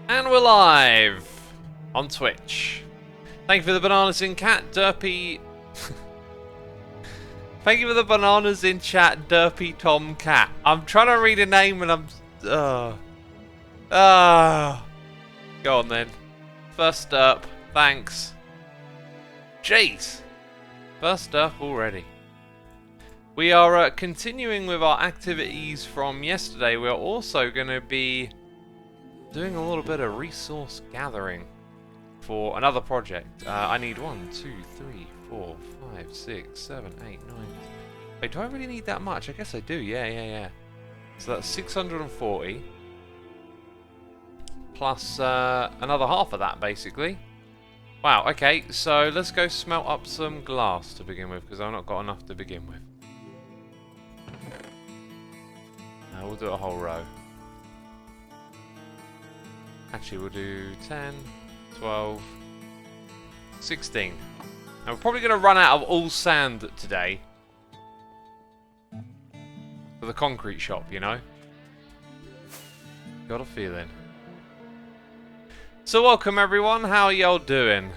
And we're live on Twitch. Thank you for the bananas in cat, Derpy. Thank you for the bananas in chat, Derpy Tom Cat. I'm trying to read a name and I'm. Go on then. First derp. Thanks. Jeez. First derp already. We are continuing with our activities from yesterday. We're also going to be doing a little bit of resource gathering for another project. I need 1, 2, 3, 4, 5, 6, 7, 8, 9. Wait, do I really need that much? I guess I do. Yeah. So that's 640 plus another half of that, basically. Wow. Okay, so let's go smelt up some glass to begin with, because I've not got enough to begin with. We'll do a whole row. Actually, we'll do 10, 12, 16. Now, we're probably going to run out of all sand today. For the concrete shop, you know? Got a feeling. So, welcome everyone. How are y'all doing?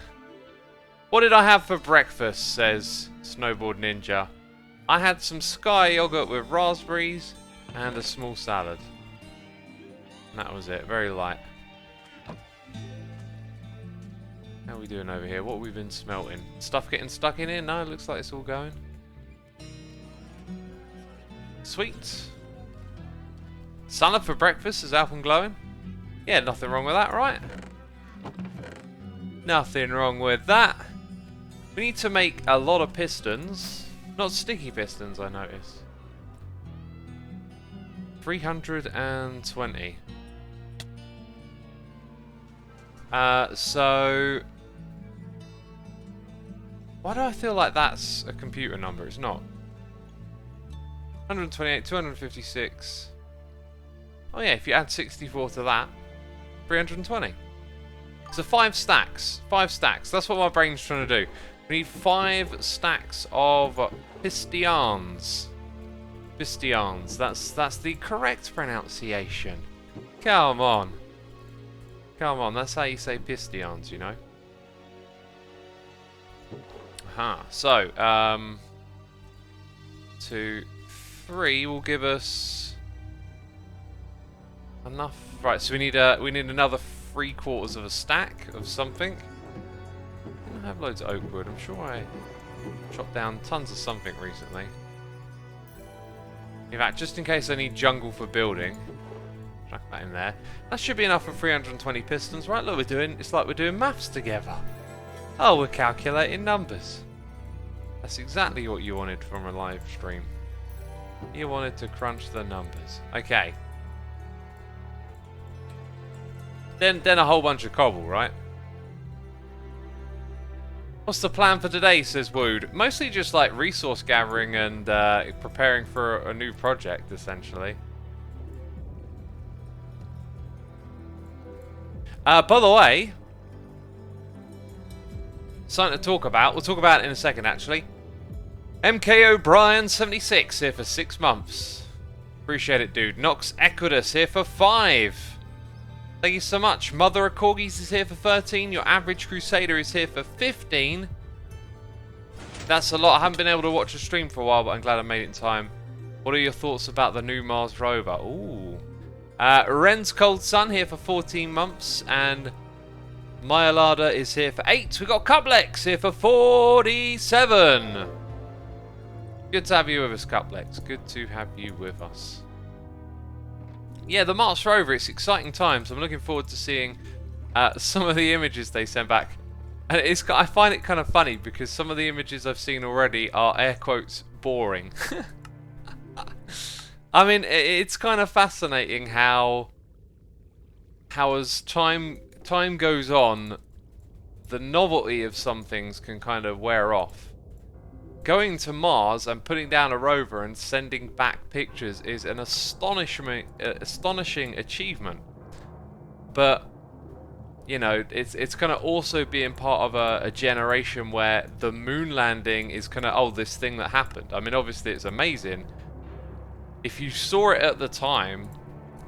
What did I have for breakfast, says Snowboard Ninja. I had some Sky yogurt with raspberries and a small salad. And that was it. Very light. How are we doing over here? What have we been smelting? Stuff getting stuck in here? No, it looks like it's all going. Sweet. Salad for breakfast is out and glowing. Yeah, nothing wrong with that, right? Nothing wrong with that. We need to make a lot of pistons. Not sticky pistons, I notice. 320. So... why do I feel like that's a computer number? It's not. 128, 256. Oh yeah, if you add 64 to that, 320. So 5 stacks. 5 stacks. That's what my brain's trying to do. We need 5 stacks of pistions. Pistions. That's the correct pronunciation. Come on. Come on, that's how you say pistions, you know. Aha. So, 2, 3 will give us enough. Right, so we need another 3/4 of a stack of something. I don't have loads of oak wood. I'm sure I chopped down tons of something recently. In fact, just in case I need jungle for building, chuck that in there. That should be enough for 320 pistons, right? Look, it's like we're doing maths together. Oh, we're calculating numbers. That's exactly what you wanted from a live stream. You wanted to crunch the numbers. Okay. Then a whole bunch of cobble, right? What's the plan for today, says Wood? Mostly just like resource gathering and preparing for a new project, essentially. By the way, something to talk about. We'll talk about it in a second, actually. MK O'Brien 76 here for 6 months. Appreciate it, dude. Nox Equitus here for 5. Thank you so much. Mother of Corgis is here for 13. Your average Crusader is here for 15. That's a lot. I haven't been able to watch a stream for a while, but I'm glad I made it in time. What are your thoughts about the new Mars Rover? Ooh. Ren's Cold Sun here for 14 months. And Myalada is here for 8. We've got Cuplex here for 47. Good to have you with us, Cuplex. Good to have you with us. Yeah, the Mars Rover, it's exciting times. I'm looking forward to seeing some of the images they send back. And I find it kind of funny because some of the images I've seen already are air quotes boring. I mean, it's kind of fascinating how as time goes on, the novelty of some things can kind of wear off. Going to Mars and putting down a rover and sending back pictures is an astonishing achievement. But, you know, it's kind of also being part of a generation where the moon landing is kind of, oh, this thing that happened. I mean, obviously it's amazing. If you saw it at the time,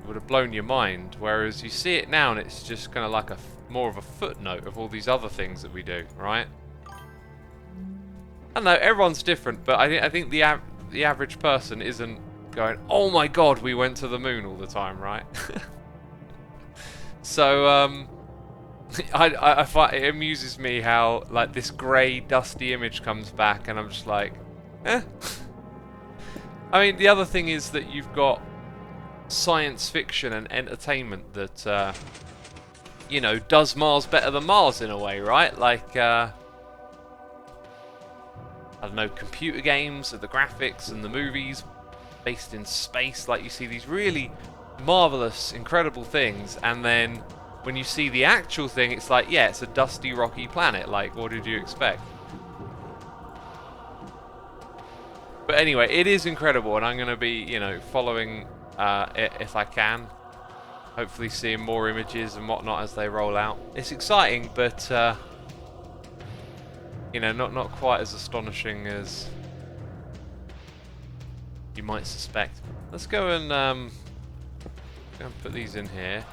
would have blown your mind. Whereas you see it now and it's just kind of like more of a footnote of all these other things that we do, right? I don't know, everyone's different, but I think the average person isn't going, oh my god, we went to the moon all the time, right? So, I find it amuses me how, like, this grey, dusty image comes back, and I'm just like, eh. I mean, the other thing is that you've got science fiction and entertainment that, you know, does Mars better than Mars in a way, right? Like, I don't know, computer games, and the graphics and the movies based in space. Like, you see these really marvelous, incredible things, and then when you see the actual thing, it's like, yeah, it's a dusty, rocky planet. Like, what did you expect? But anyway, it is incredible, and I'm going to be, you know, following it if I can. Hopefully seeing more images and whatnot as they roll out. It's exciting, but you know, not quite as astonishing as you might suspect. Let's go and put these in here.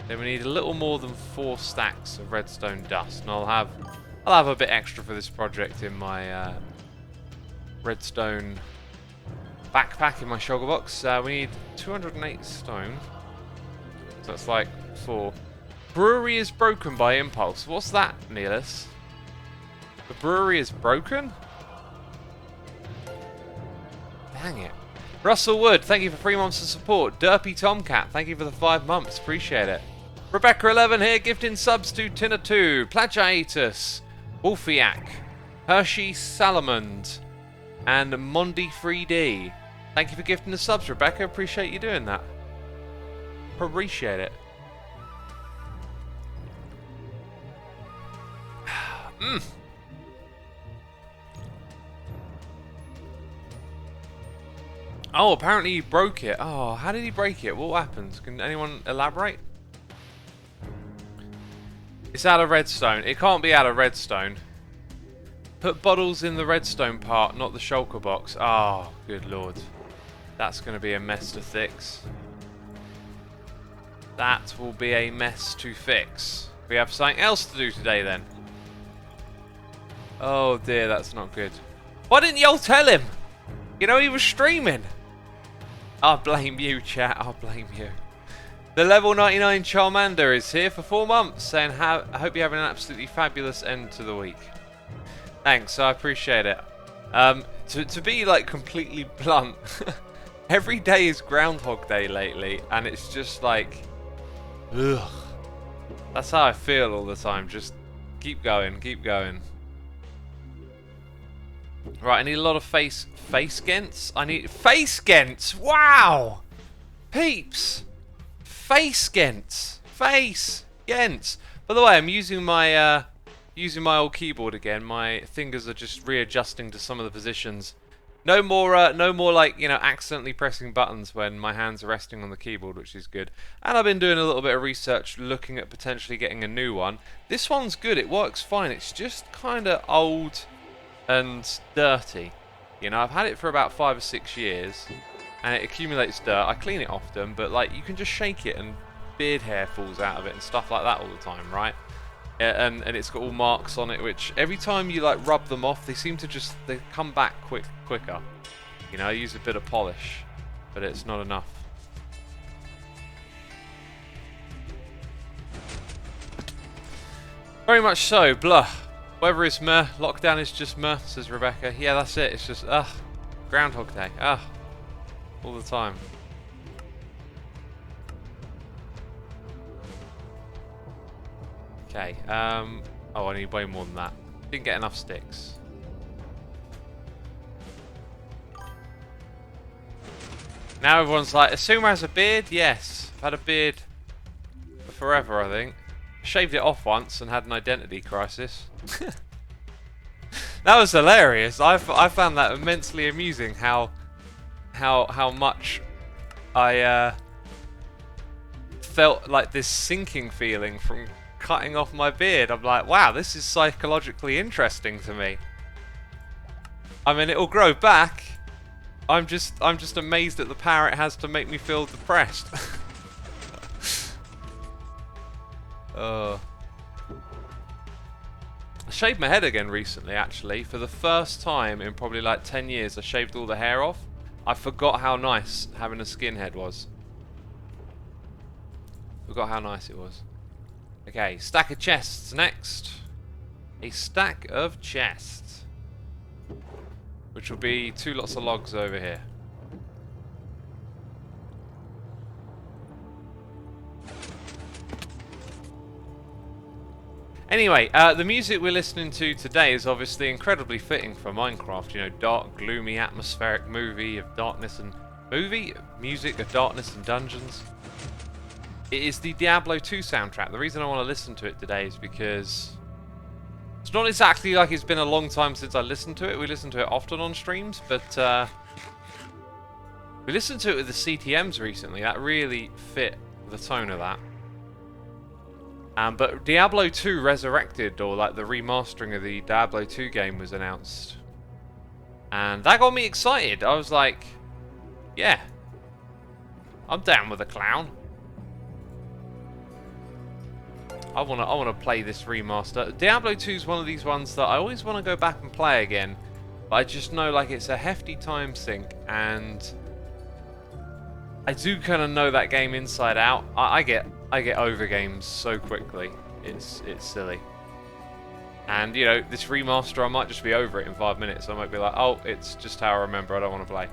Then we need a little more than 4 stacks of redstone dust, and I'll have a bit extra for this project in my redstone backpack in my shulker box. We need 208 stone, so that's like 4. Brewery is broken by impulse. What's that, Neelis? The brewery is broken? Dang it. Russell Wood, thank you for 3 months of support. Derpy Tomcat, thank you for the 5 months. Appreciate it. Rebecca11 here, gifting subs to Tina2, Plagiatus, Wolfiac, Hershey Salamand, and Mondi3D. Thank you for gifting the subs, Rebecca. Appreciate you doing that. Appreciate it. Oh, apparently he broke it. Oh, how did he break it? What happened? Can anyone elaborate? It's out of redstone. It can't be out of redstone. Put bottles in the redstone part, not the shulker box. Oh, good lord. That's going to be a mess to fix. That will be a mess to fix. We have something else to do today then. Oh dear, that's not good. Why didn't y'all tell him? You know, he was streaming. I blame you, chat. I blame you. The level 99 Charmander is here for 4 months, saying, I hope you're having an absolutely fabulous end to the week. Thanks, I appreciate it. To be like completely blunt, every day is Groundhog Day lately, and it's just like, ugh. That's how I feel all the time. Just keep going, keep going. Right, I need a lot of face gents. I need face gents. Wow, peeps, face gents, face gents. By the way, I'm using my old keyboard again. My fingers are just readjusting to some of the positions. No more like, you know, accidentally pressing buttons when my hands are resting on the keyboard, which is good. And I've been doing a little bit of research, looking at potentially getting a new one. This one's good. It works fine. It's just kind of old and dirty. You know, I've had it for about 5 or 6 years, and it accumulates dirt. I clean it often, but like, you can just shake it and beard hair falls out of it and stuff like that all the time, right? And it's got all marks on it, which every time you like rub them off, they seem to just, they come back quicker. You know, I use a bit of polish, but it's not enough. Very much so, blah. Weather is meh, lockdown is just meh, says Rebecca. Yeah, that's it, it's just, Groundhog Day, all the time. Okay, oh, I need way more than that. Didn't get enough sticks. Now everyone's like, Xisuma has a beard? Yes, I've had a beard for forever, I think. Shaved it off once and had an identity crisis. That was hilarious. I found that immensely amusing. How much I felt like this sinking feeling from cutting off my beard. I'm like, wow, this is psychologically interesting to me. I mean, it'll grow back, I'm just amazed at the power it has to make me feel depressed. I shaved my head again recently, actually. For the first time in probably like 10 years, I shaved all the hair off. I forgot how nice having a skinhead was. Forgot how nice it was. Okay, stack of chests next. A stack of chests. Which will be 2 lots of logs over here. Anyway, the music we're listening to today is obviously incredibly fitting for Minecraft. You know, dark, gloomy, atmospheric movie of darkness and... Music of darkness and dungeons. It is the Diablo 2 soundtrack. The reason I want to listen to it today is because... It's not exactly like it's been a long time since I listened to it. We listen to it often on streams, but... we listened to it with the CTMs recently. That really fit the tone of that. But Diablo 2 Resurrected, or like the remastering of the Diablo 2 game, was announced. And that got me excited. I was like, yeah, I'm down with a clown. I wanna play this remaster. Diablo 2 is one of these ones that I always want to go back and play again, but I just know like it's a hefty time sink, and I do kind of know that game inside out. I get over games so quickly. It's silly. And you know, this remaster, I might just be over it in 5 minutes. I might be like, oh, it's just how I remember. I don't want to play.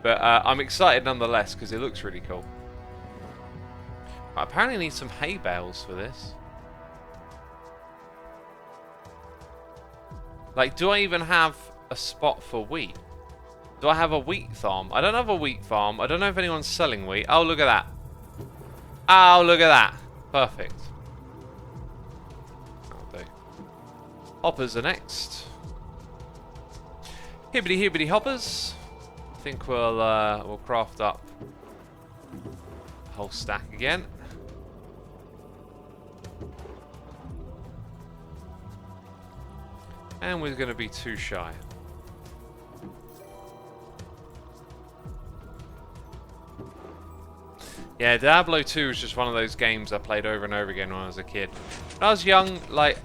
But I'm excited nonetheless because it looks really cool. I apparently need some hay bales for this. Like, do I even have a spot for wheat? Do I have a wheat farm? I don't have a wheat farm. I don't know if anyone's selling wheat. Oh, look at that. Oh, look at that. Perfect. That'll do. Hoppers are next. Hibbity hibbity hoppers. I think we'll craft up a whole stack again. And we're going to be too shy. Yeah, Diablo 2 was just one of those games I played over and over again when I was a kid. When I was young, like,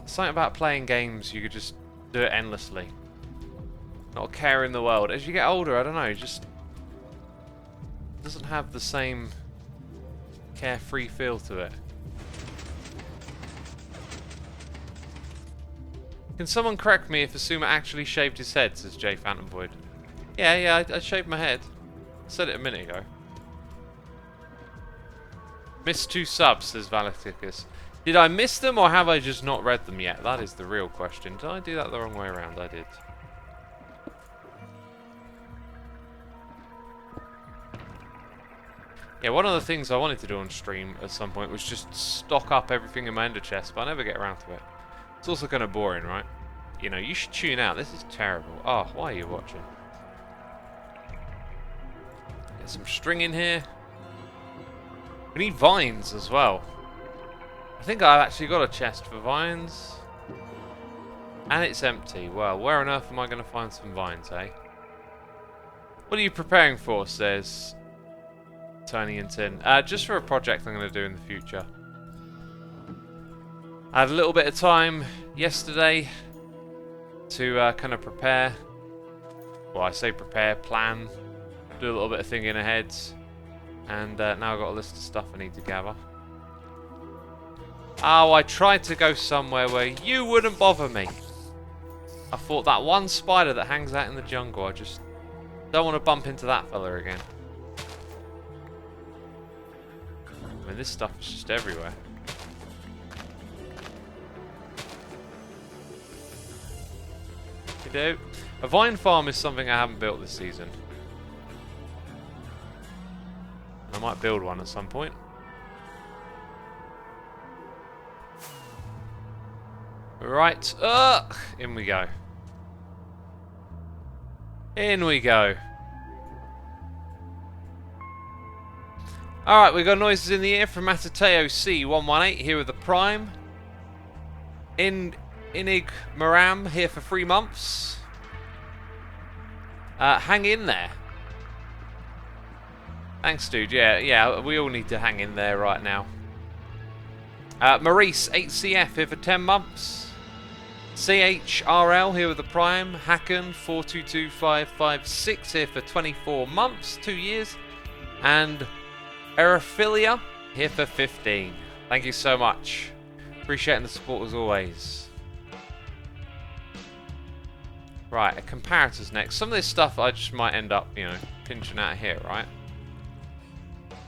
something about playing games, you could just do it endlessly. Not a care in the world. As you get older, I don't know, just doesn't have the same carefree feel to it. Can someone correct me if Xisuma actually shaved his head, says J Phantom Void. Yeah, I shaved my head. I said it a minute ago. Missed 2 subs, says Valaticus. Did I miss them or have I just not read them yet? That is the real question. Did I do that the wrong way around? I did. Yeah, one of the things I wanted to do on stream at some point was just stock up everything in my ender chest, but I never get around to it. It's also kind of boring, right? You know, you should tune out. This is terrible. Oh, why are you watching? Get some string in here. We need vines as well. I think I've actually got a chest for vines. And it's empty. Well, where on earth am I going to find some vines, eh? What are you preparing for, says Tony and Tin. Just for a project I'm going to do in the future. I had a little bit of time yesterday to kind of prepare. Well, I say prepare, plan, do a little bit of thinking ahead. And now I've got a list of stuff I need to gather. Oh, I tried to go somewhere where you wouldn't bother me. I thought that one spider that hangs out in the jungle, I just don't want to bump into that fella again. I mean, this stuff is just everywhere. You do. A vine farm is something I haven't built this season. I might build one at some point. Right, in we go. In we go. Alright, we got noises in the air from Matateo C118 here with the Prime. Inig Maram here for 3 months. Hang in there. Thanks, dude. Yeah, we all need to hang in there right now. Maurice, 8CF here for 10 months. CHRL here with the Prime. Hacken, 422556 here for 24 months, 2 years. And Eraphilia here for 15. Thank you so much. Appreciating the support as always. Right, a comparator's next. Some of this stuff I just might end up, pinching out here, right?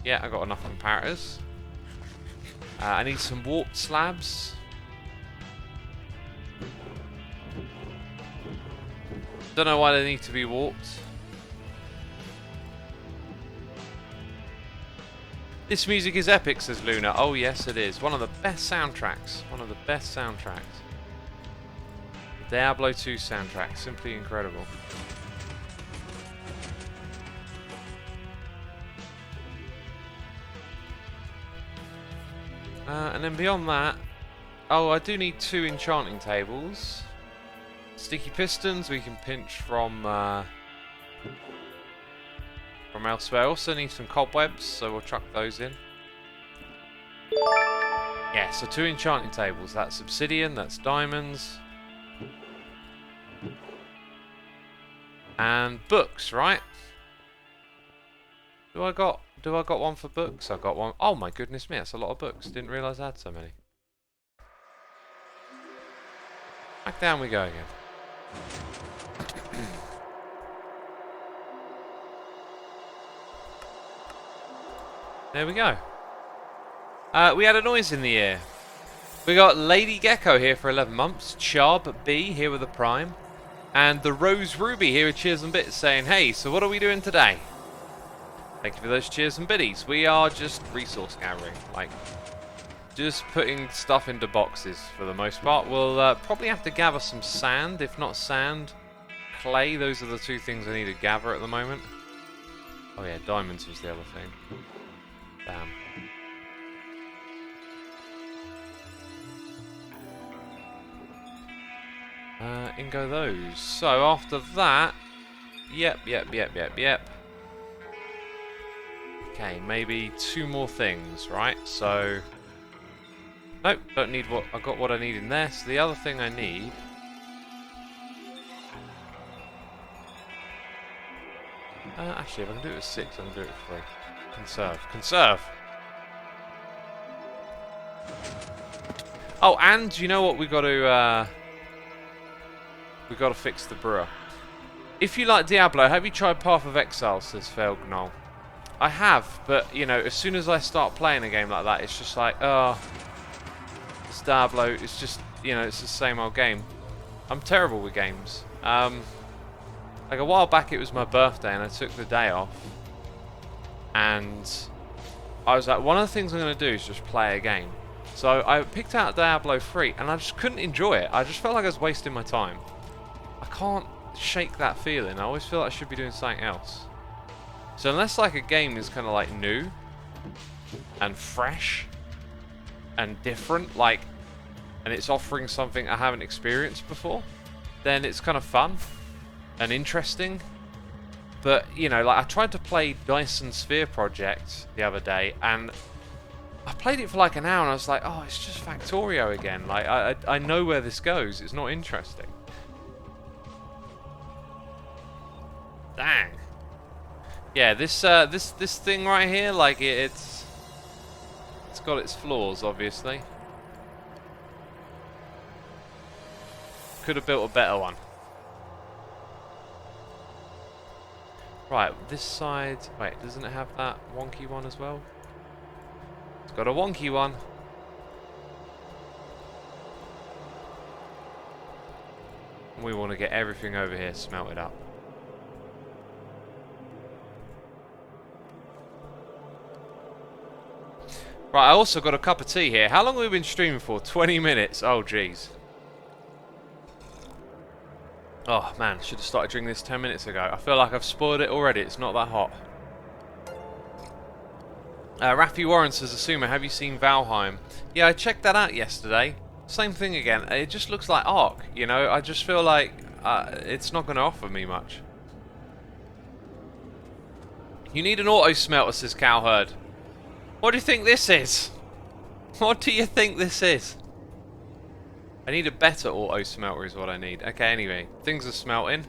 Yeah, I got enough comparators. I need some warped slabs. Don't know why they need to be warped. This music is epic, says Luna. Oh yes, it is. One of the best soundtracks. One of the best soundtracks. Diablo 2 soundtrack. Simply incredible. And then beyond that... Oh, I do need 2 enchanting tables. Sticky pistons we can pinch from elsewhere. Also need some cobwebs, so we'll chuck those in. Yeah, so 2 enchanting tables. That's obsidian, that's diamonds. And books, right? Do I got one for books? I got one. Oh my goodness me, that's a lot of books. Didn't realise I had so many. Back down we go again. There we go. We had a noise in the air. We got Lady Gecko here for 11 months. Charb B here with a Prime. And the Rose Ruby here with Cheers and Bits saying, hey, so what are we doing today? Thank you for those cheers and biddies. We are just resource gathering. Like, just putting stuff into boxes for the most part. We'll probably have to gather some sand. If not sand, clay. Those are the 2 things I need to gather at the moment. Oh yeah, diamonds was the other thing. Damn. In go those. So after that, yep. Okay, maybe 2 more things, right? So, nope, don't need what I got. What I need in there. So the other thing I need. Actually, if I can do it with 6, I can do it with 3. Conserve. Oh, and you know what? We got to fix the brewer. If you like Diablo, have you tried Path of Exile? Says Felgnol. I have, but as soon as I start playing a game like that, it's just like, oh, it's Diablo. It's just, it's the same old game. I'm terrible with games. Like a while back, it was my birthday, and I took the day off, and I was like, one of the things I'm going to do is just play a game. So I picked out Diablo 3, and I just couldn't enjoy it. I just felt like I was wasting my time. I can't shake that feeling. I always feel like I should be doing something else. So unless like a game is kind of like new and fresh and different, like, and it's offering something I haven't experienced before, then it's kind of fun and interesting. But like I tried to play Dyson Sphere Project the other day, and I played it for like an hour, and I was like, oh, it's just Factorio again. Like I know where this goes. It's not interesting. Dang. Yeah, this thing right here, like it's got its flaws, obviously. Could have built a better one. Right, this side. Wait, doesn't it have that wonky one as well? It's got a wonky one. And we want to get everything over here smelted up. Right, I also got a cup of tea here. How long have we been streaming for? 20 minutes. Oh, jeez. Oh, man. Should have started drinking this 10 minutes ago. I feel like I've spoiled it already. It's not that hot. Raffi Warren says, Xisuma, have you seen Valheim? Yeah, I checked that out yesterday. Same thing again. It just looks like Ark, I just feel like it's not going to offer me much. You need an auto smelter, says Cowherd. What do you think this is? What do you think this is? I need a better auto smelter is what I need. Okay, anyway. Things are smelting.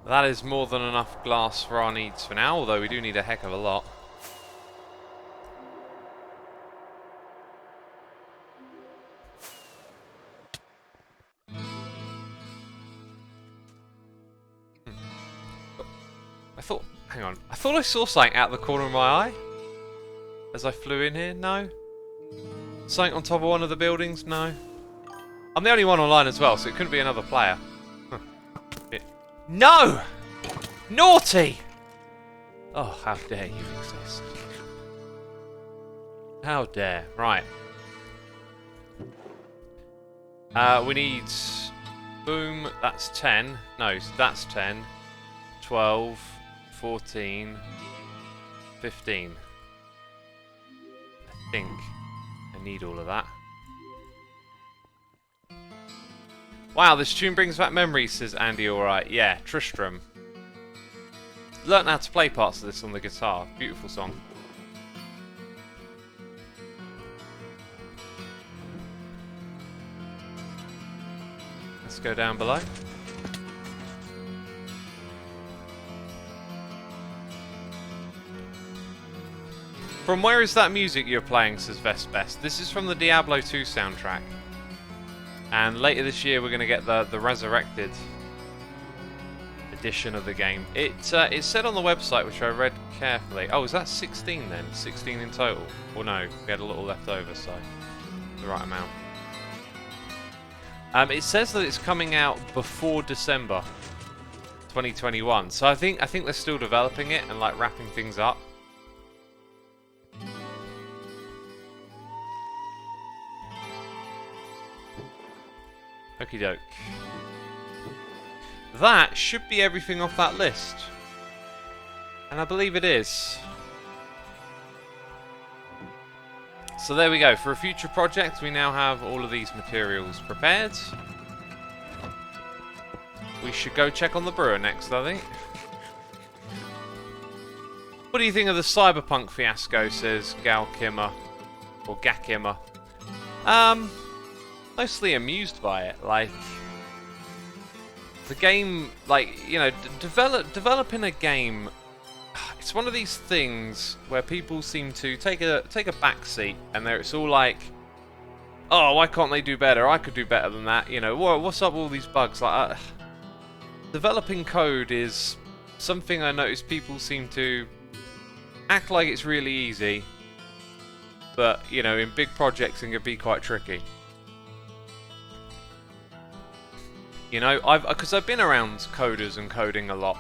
That is more than enough glass for our needs for now, although we do need a heck of a lot. Hang on. I thought I saw something out the corner of my eye as I flew in here. No? Something on top of one of the buildings? No? I'm the only one online as well, so it couldn't be another player. Huh. No! Naughty! Oh, how dare you exist. How dare. Right. We need... Boom, that's 10. No, that's 10. 12... 14, 15. I think I need all of that. Wow, this tune brings back memories, says Andy. Alright, yeah, Tristram. Learned how to play parts of this on the guitar. Beautiful song. Let's go down below. From where is that music you're playing, says Vestbest? This is from the Diablo 2 soundtrack. And later this year we're going to get the resurrected edition of the game. It said on the website, which I read carefully... Oh, is that 16 then? 16 in total? Or no, we had a little left over, so the right amount. It says that it's coming out before December 2021. So I think they're still developing it and like wrapping things up. Okie doke. That should be everything off that list. And I believe it is. So there we go. For a future project, we now have all of these materials prepared. We should go check on the brewer next, I think. What do you think of the cyberpunk fiasco, says Galkimmer. Or Gakimmer. Mostly amused by it. Like, the game, like, you know, developing a game, it's one of these things where people seem to take a back seat, and it's all like, oh, why can't they do better? I could do better than that. You know, what's up with all these bugs? Like, developing code is something I notice people seem to act like it's really easy, but, you know, in big projects it can be quite tricky. You know, because I've been around coders and coding a lot,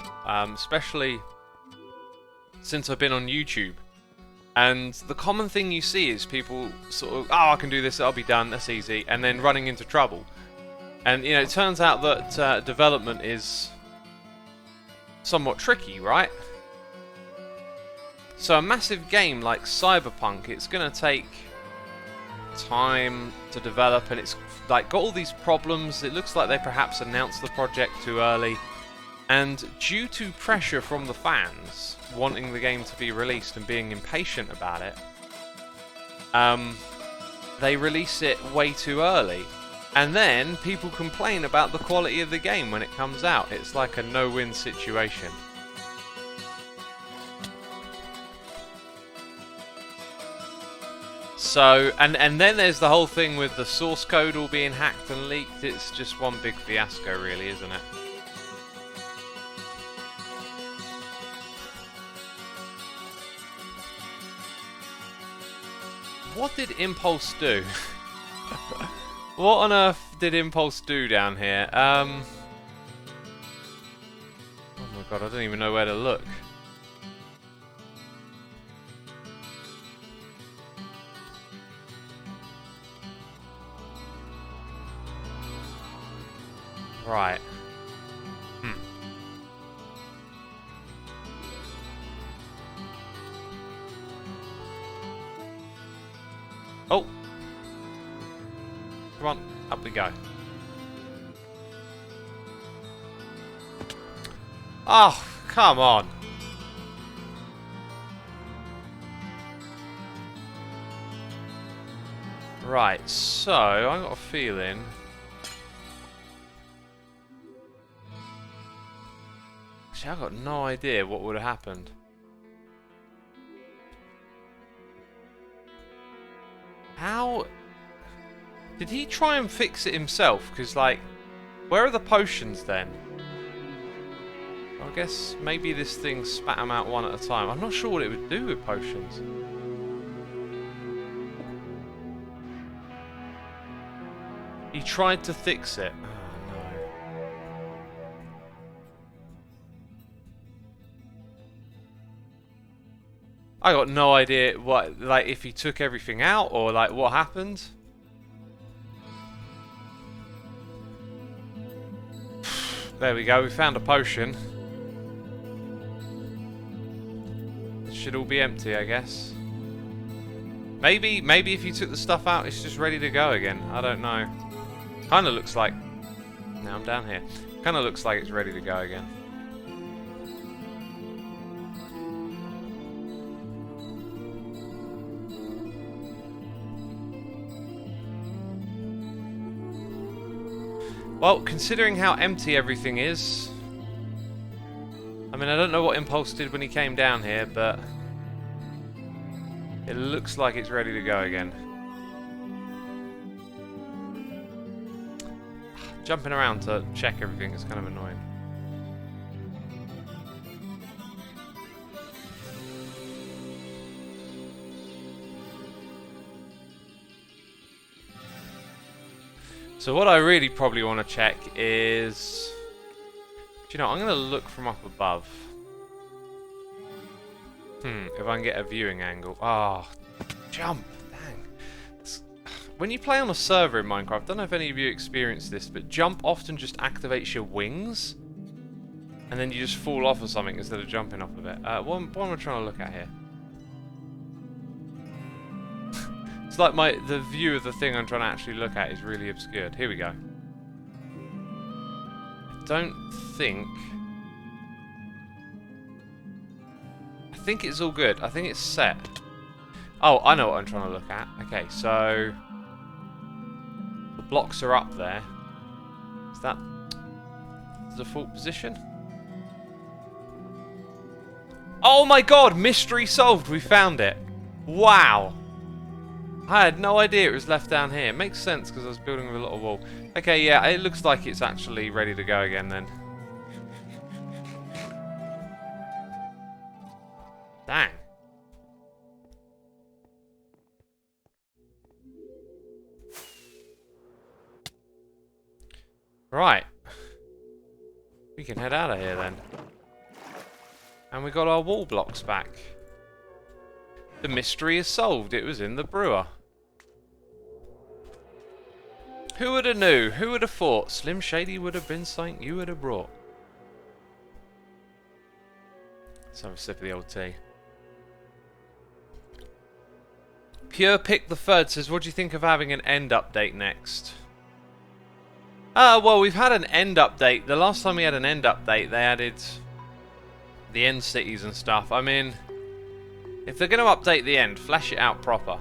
especially since I've been on YouTube. And the common thing you see is people sort of, oh, I can do this, I'll be done, that's easy, and then running into trouble. And, you know, it turns out that development is somewhat tricky, right? So a massive game like Cyberpunk, it's going to take time to develop, and it's like got all these problems. It looks like they perhaps announced the project too early, and due to pressure from the fans wanting the game to be released and being impatient about it, they release it way too early, and then people complain about the quality of the game when it comes out. It's like a no-win situation. So, and then there's the whole thing with the source code all being hacked and leaked. It's just one big fiasco, really, isn't it? What did Impulse do? What on earth did Impulse do down here? Oh my god, I don't even know where to look. Right. Oh! Come on, up we go. Oh, come on! Right, so I got a feeling. Actually, I got no idea what would have happened. How did he try and fix it himself? Because, like, where are the potions then? I guess maybe this thing spat them out one at a time. I'm not sure what it would do with potions. He tried to fix it. Oh no. I got no idea what, like, if he took everything out or like what happened. There we go, we found a potion. It should all be empty, I guess. Maybe if you took the stuff out, it's just ready to go again. I don't know. Kind of looks like... Now I'm down here. Kind of looks like it's ready to go again. Well, considering how empty everything is... I mean, I don't know what Impulse did when he came down here, but... It looks like it's ready to go again. Jumping around to check everything is kind of annoying. So what I really probably want to check is... Do you know, I'm going to look from up above. If I can get a viewing angle. Ah, oh, jump! Dang. When you play on a server in Minecraft, I don't know if any of you experienced this, but jump often just activates your wings. And then you just fall off of something instead of jumping off of it. What am I trying to look at here? It's like the view of the thing I'm trying to actually look at is really obscured. Here we go. I don't think... I think it's all good. I think it's set. Oh, I know what I'm trying to look at. Okay, so... The blocks are up there. Is that the default position? Oh my god! Mystery solved! We found it! Wow! I had no idea it was left down here. It makes sense because I was building with a little wall. Okay, yeah, it looks like it's actually ready to go again then. Dang. Right. We can head out of here then. And we got our wall blocks back. The mystery is solved. It was in the brewer. Who would have knew? Who would have thought? Slim Shady would have been something you would have brought. Let's have a sip of the old tea. Pure Pick the Third says, what do you think of having an end update next? Well, we've had an end update. The last time we had an end update, they added the end cities and stuff. I mean, if they're going to update the end, flesh it out proper.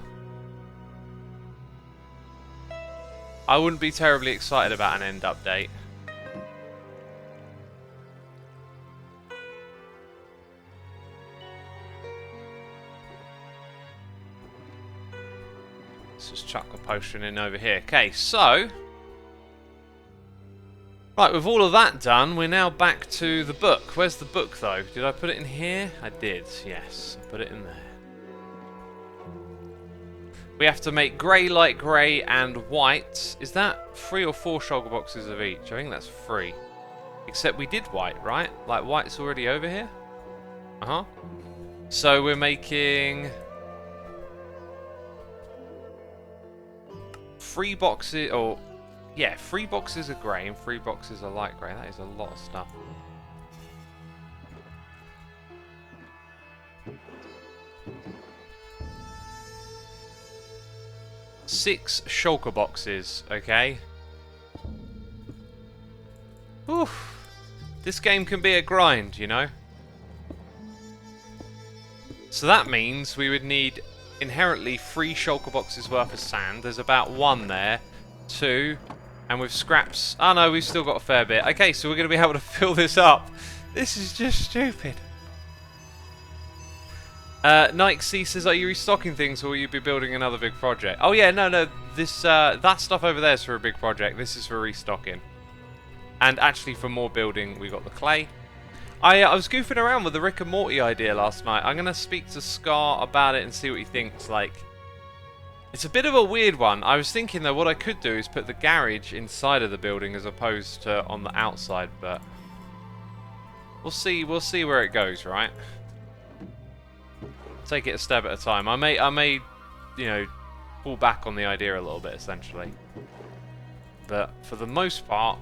I wouldn't be terribly excited about an end update. Let's just chuck a potion in over here. Okay, so... Right, with all of that done, we're now back to the book. Where's the book, though? Did I put it in here? I did, yes. I put it in there. We have to make grey, light grey, and white. Is that 3 or 4 shulker boxes of each? I think that's 3. Except we did white, right? Like, white's already over here? Uh-huh. So we're making... 3 boxes, or... Yeah, 3 boxes of grey and 3 boxes of light grey. That is a lot of stuff. Six shulker boxes, okay? Oof. This game can be a grind, you know? So that means we would need inherently 3 shulker boxes worth of sand. There's about 1 there, 2, and with scraps... Oh no, we've still got a fair bit. Okay, so we're going to be able to fill this up. This is just stupid. Nike C says, are you restocking things or will you be building another big project? Oh yeah, no, this that stuff over there is for a big project. This is for restocking. And actually for more building, we got the clay. I was goofing around with the Rick and Morty idea last night. I'm going to speak to Scar about it and see what he thinks. Like, it's a bit of a weird one. I was thinking though, what I could do is put the garage inside of the building as opposed to on the outside, but we'll see where it goes, right? Take it a step at a time. I may, you know, pull back on the idea a little bit, essentially. But for the most part,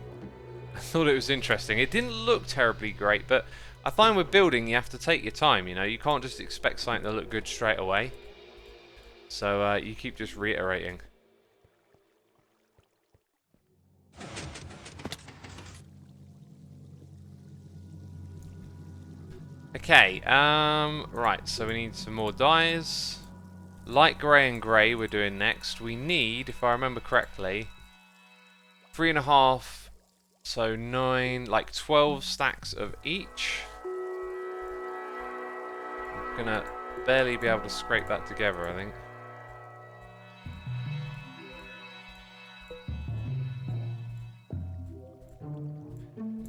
I thought it was interesting. It didn't look terribly great, but I find with building, you have to take your time, you know. You can't just expect something to look good straight away. So you keep just reiterating. Okay, right, so we need some more dyes. Light grey and grey we're doing next. We need, if I remember correctly, 3.5, so 9, like 12 stacks of each. I'm gonna barely be able to scrape that together, I think.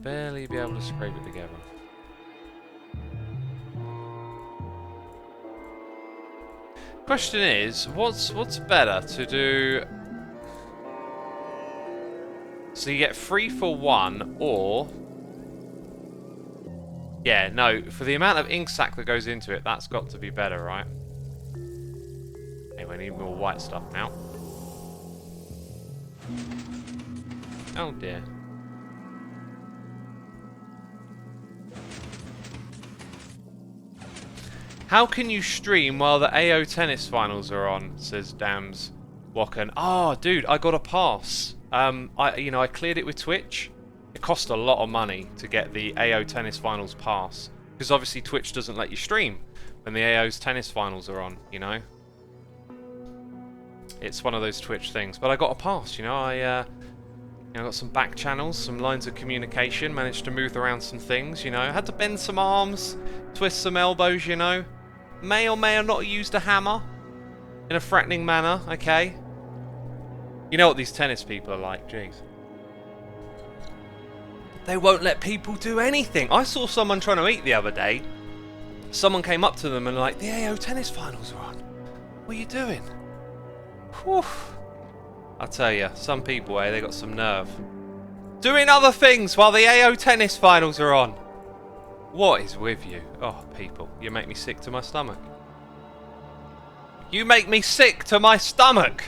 Barely be able to scrape it together. Question is, what's better to do? So you get 3 for 1, or yeah, no, for the amount of ink sac that goes into it, that's got to be better, right? Okay, we need more white stuff now. Oh dear. How can you stream while the AO tennis finals are on? Says Dams Wacken. Oh, dude, I got a pass. I cleared it with Twitch. It cost a lot of money to get the AO tennis finals pass because obviously Twitch doesn't let you stream when the AO's tennis finals are on. You know, it's one of those Twitch things. But I got a pass. You know, I got some back channels, some lines of communication. Managed to move around some things. You know, had to bend some arms, twist some elbows. You know. May or may not used a hammer in a threatening manner, okay? You know what these tennis people are like, jeez. They won't let people do anything. I saw someone trying to eat the other day. Someone came up to them and like, the AO tennis finals are on. What are you doing? Whew. I'll tell you, some people, they got some nerve. Doing other things while the AO tennis finals are on. What is with you? Oh, people, you make me sick to my stomach. You make me sick to my stomach!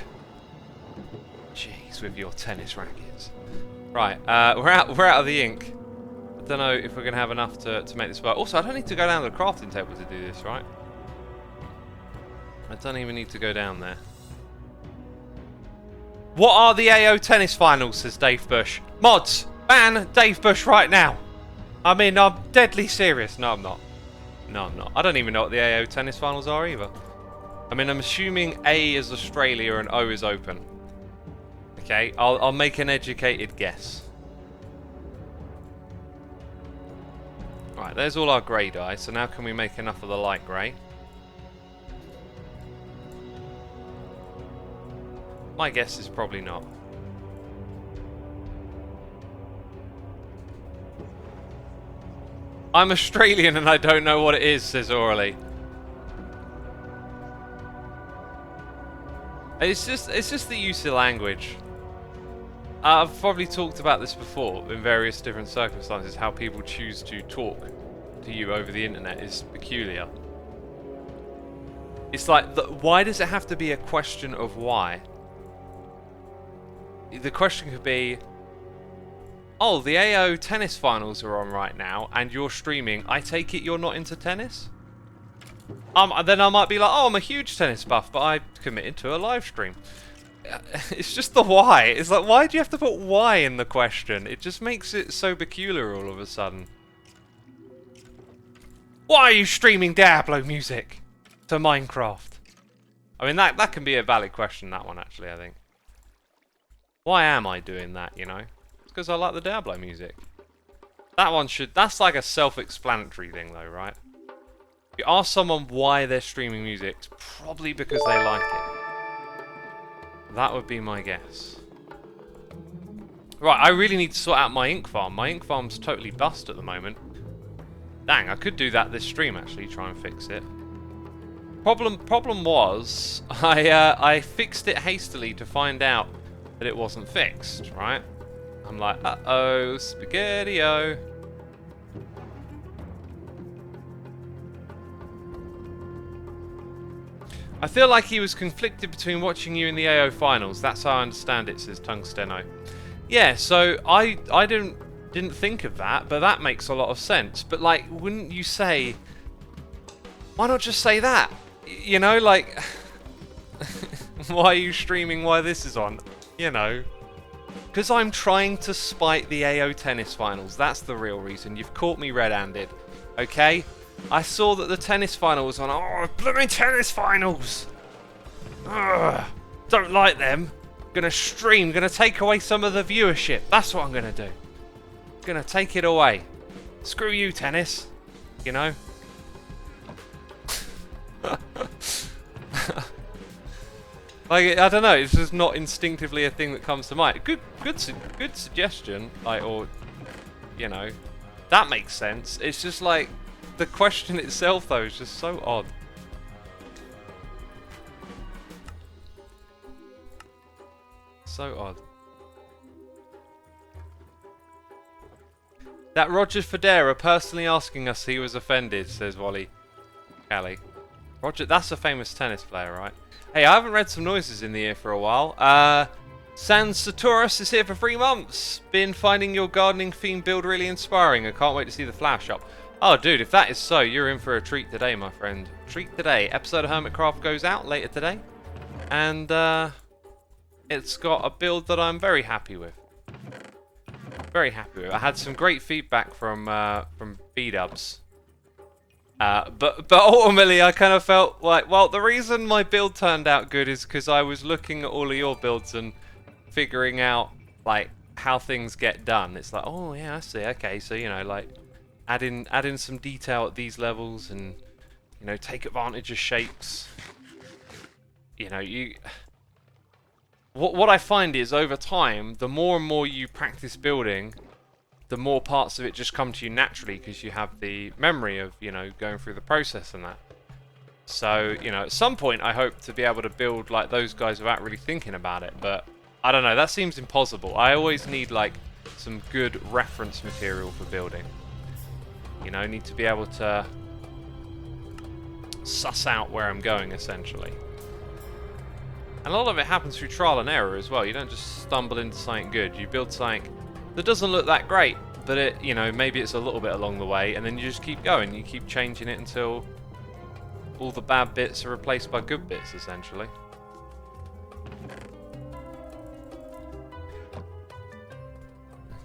Jeez, with your tennis rackets. Right, we're out of the ink. I don't know if we're going to have enough to make this work. Also, I don't need to go down to the crafting table to do this, right? I don't even need to go down there. What are the AO tennis finals, says Dave Bush. Mods, ban Dave Bush right now! I mean, I'm deadly serious. No, I'm not. No, I'm not. I don't even know what the AO tennis finals are either. I mean, I'm assuming A is Australia and O is open. Okay, I'll make an educated guess. Right, there's all our grey dye. So now can we make enough of the light grey? My guess is probably not. I'm Australian and I don't know what it is, says Orally. It's just the use of language. I've probably talked about this before in various different circumstances. How people choose to talk to you over the internet is peculiar. It's like, why does it have to be a question of why? The question could be, oh, the AO tennis finals are on right now, and you're streaming. I take it you're not into tennis? Then I might be like, oh, I'm a huge tennis buff, but I committed to a live stream. It's just the why. It's like, why do you have to put why in the question? It just makes it so peculiar all of a sudden. Why are you streaming Diablo music to Minecraft? I mean, that can be a valid question, that one, actually, I think. Why am I doing that, you know? It's because I like the Diablo music. That one should... That's like a self-explanatory thing, though, right? If you ask someone why they're streaming music, it's probably because they like it. That would be my guess. Right, I really need to sort out my ink farm. My ink farm's totally bust at the moment. Dang, I could do that this stream, actually, try and fix it. Problem was, I fixed it hastily to find out that it wasn't fixed, right? I'm like, uh-oh, spaghetti-o. I feel like he was conflicted between watching you in the AO finals. That's how I understand it, says Tungsteno. Yeah, so I didn't think of that, but that makes a lot of sense. But like, wouldn't you say, why not just say that? You know, like, why are you streaming while this is on? You know, because I'm trying to spite the AO tennis finals. That's the real reason. You've caught me red-handed, okay? I saw that the tennis final was on. Oh, blooming tennis finals! Ugh, don't like them. Gonna stream, gonna take away some of the viewership. That's what I'm gonna do. Gonna take it away. Screw you, tennis. You know? Like, I don't know, it's just not instinctively a thing that comes to mind. Good suggestion, like, or, you know, that makes sense. It's just like, the question itself, though, is just so odd. So odd. That Roger Federer personally asking us he was offended, says Wally Kelly. Roger, that's a famous tennis player, right? Hey, I haven't read some noises in the ear for a while. Sans Saturas is here for 3 months. Been finding your gardening theme build really inspiring. I can't wait to see the flower shop. Oh, dude, if that is so, you're in for a treat today, my friend. Treat today. Episode of Hermitcraft goes out later today. And, it's got a build that I'm very happy with. Very happy with. I had some great feedback from B-dubs. But ultimately, I kind of felt like, well, the reason my build turned out good is because I was looking at all of your builds and figuring out, like, how things get done. It's like, oh, yeah, I see. Okay, so, you know, like, add in some detail at these levels and, you know, take advantage of shapes. You know, What I find is, over time, the more and more you practice building, the more parts of it just come to you naturally because you have the memory of, you know, going through the process and that. So, you know, at some point I hope to be able to build like those guys without really thinking about it, but I don't know, that seems impossible. I always need like some good reference material for building. You know, I need to be able to suss out where I'm going, essentially. And a lot of it happens through trial and error as well. You don't just stumble into something good. You build something that doesn't look that great, but it, you know, maybe it's a little bit along the way, and then you just keep going. You keep changing it until all the bad bits are replaced by good bits, essentially.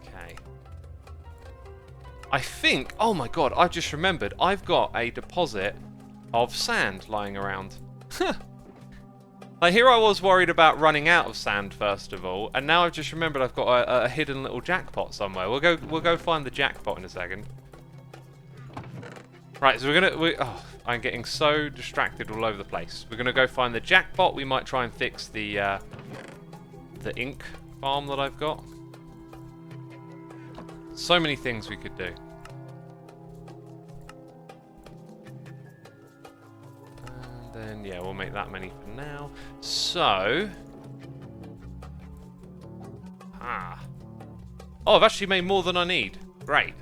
Okay. I think, oh my god, I've just remembered, I've got a deposit of sand lying around. Like, here I was worried about running out of sand first of all, and now I've just remembered I've got a hidden little jackpot somewhere. We'll go find the jackpot in a second. Right, so oh, I'm getting so distracted all over the place. We're gonna go find the jackpot. We might try and fix the ink farm that I've got. So many things we could do. Then, yeah, we'll make that many for now. So... Oh, I've actually made more than I need. Great.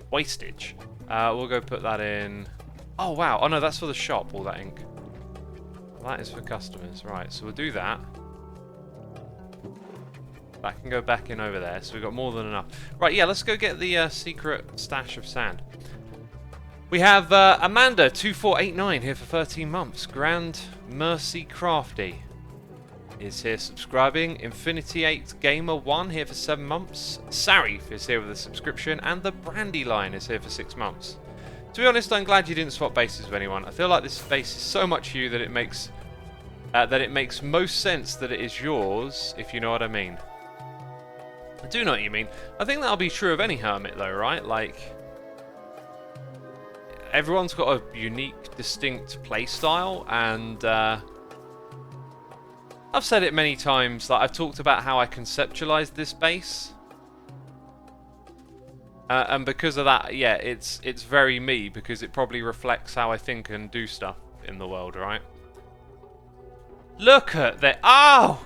Wastage. We'll go put that in... Oh, wow. Oh, no, that's for the shop, all that ink. That is for customers. Right, so we'll do that. That can go back in over there, so we've got more than enough. Right, yeah, let's go get the secret stash of sand. We have Amanda2489 here for 13 months. Grand Mercy Crafty is here subscribing. Infinity8 Gamer 1 here for 7 months. Sarif is here with a subscription. And the Brandy Line is here for 6 months. To be honest, I'm glad you didn't swap bases with anyone. I feel like this base is so much you that it makes then it makes most sense that it is yours, if you know what I mean. I do know what you mean. I think that'll be true of any hermit though, right? Like, everyone's got a unique, distinct playstyle, and I've said it many times, like I've talked about how I conceptualized this base. And because of that, yeah, it's very me, because it probably reflects how I think and do stuff in the world, right? Look at that! Oh!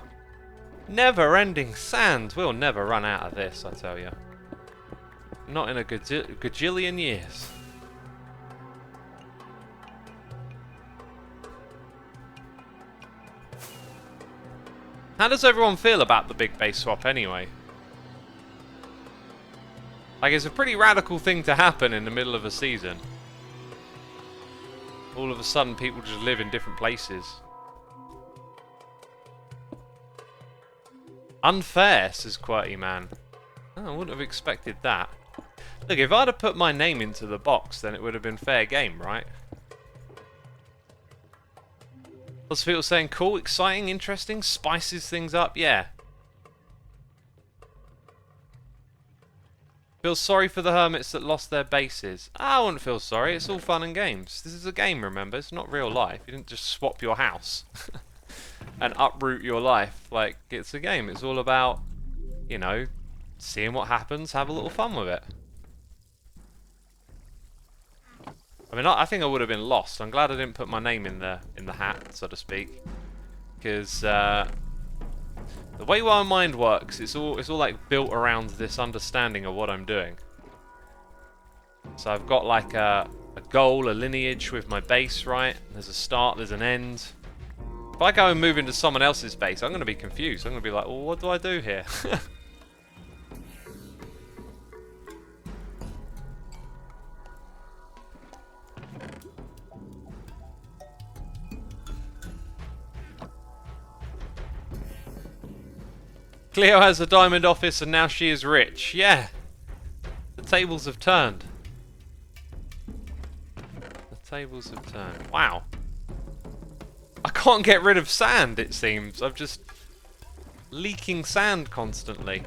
Never-ending sand. We'll never run out of this, I tell you. Not in a gajillion years. How does everyone feel about the big base swap anyway? Like, it's a pretty radical thing to happen in the middle of a season. All of a sudden, people just live in different places. Unfair, says Quirty Man. Oh, I wouldn't have expected that. Look, if I'd have put my name into the box, then it would have been fair game, right? What's people saying? Cool, exciting, interesting, spices things up, yeah. Feel sorry for the hermits that lost their bases. I wouldn't feel sorry, it's all fun and games. This is a game, remember? It's not real life. You didn't just swap your house and uproot your life. Like, it's a game. It's all about, you know, seeing what happens, have a little fun with it. I mean, I think I would have been lost. I'm glad I didn't put my name in the hat, so to speak, because the way my mind works, it's all like built around this understanding of what I'm doing. So I've got like a goal, a lineage with my base, right? There's a start, there's an end. If I go and move into someone else's base, I'm going to be confused. I'm going to be like, well, what do I do here? Cleo has a diamond office and now she is rich. Yeah. The tables have turned. The tables have turned. Wow. I can't get rid of sand, it seems. I'm just leaking sand constantly.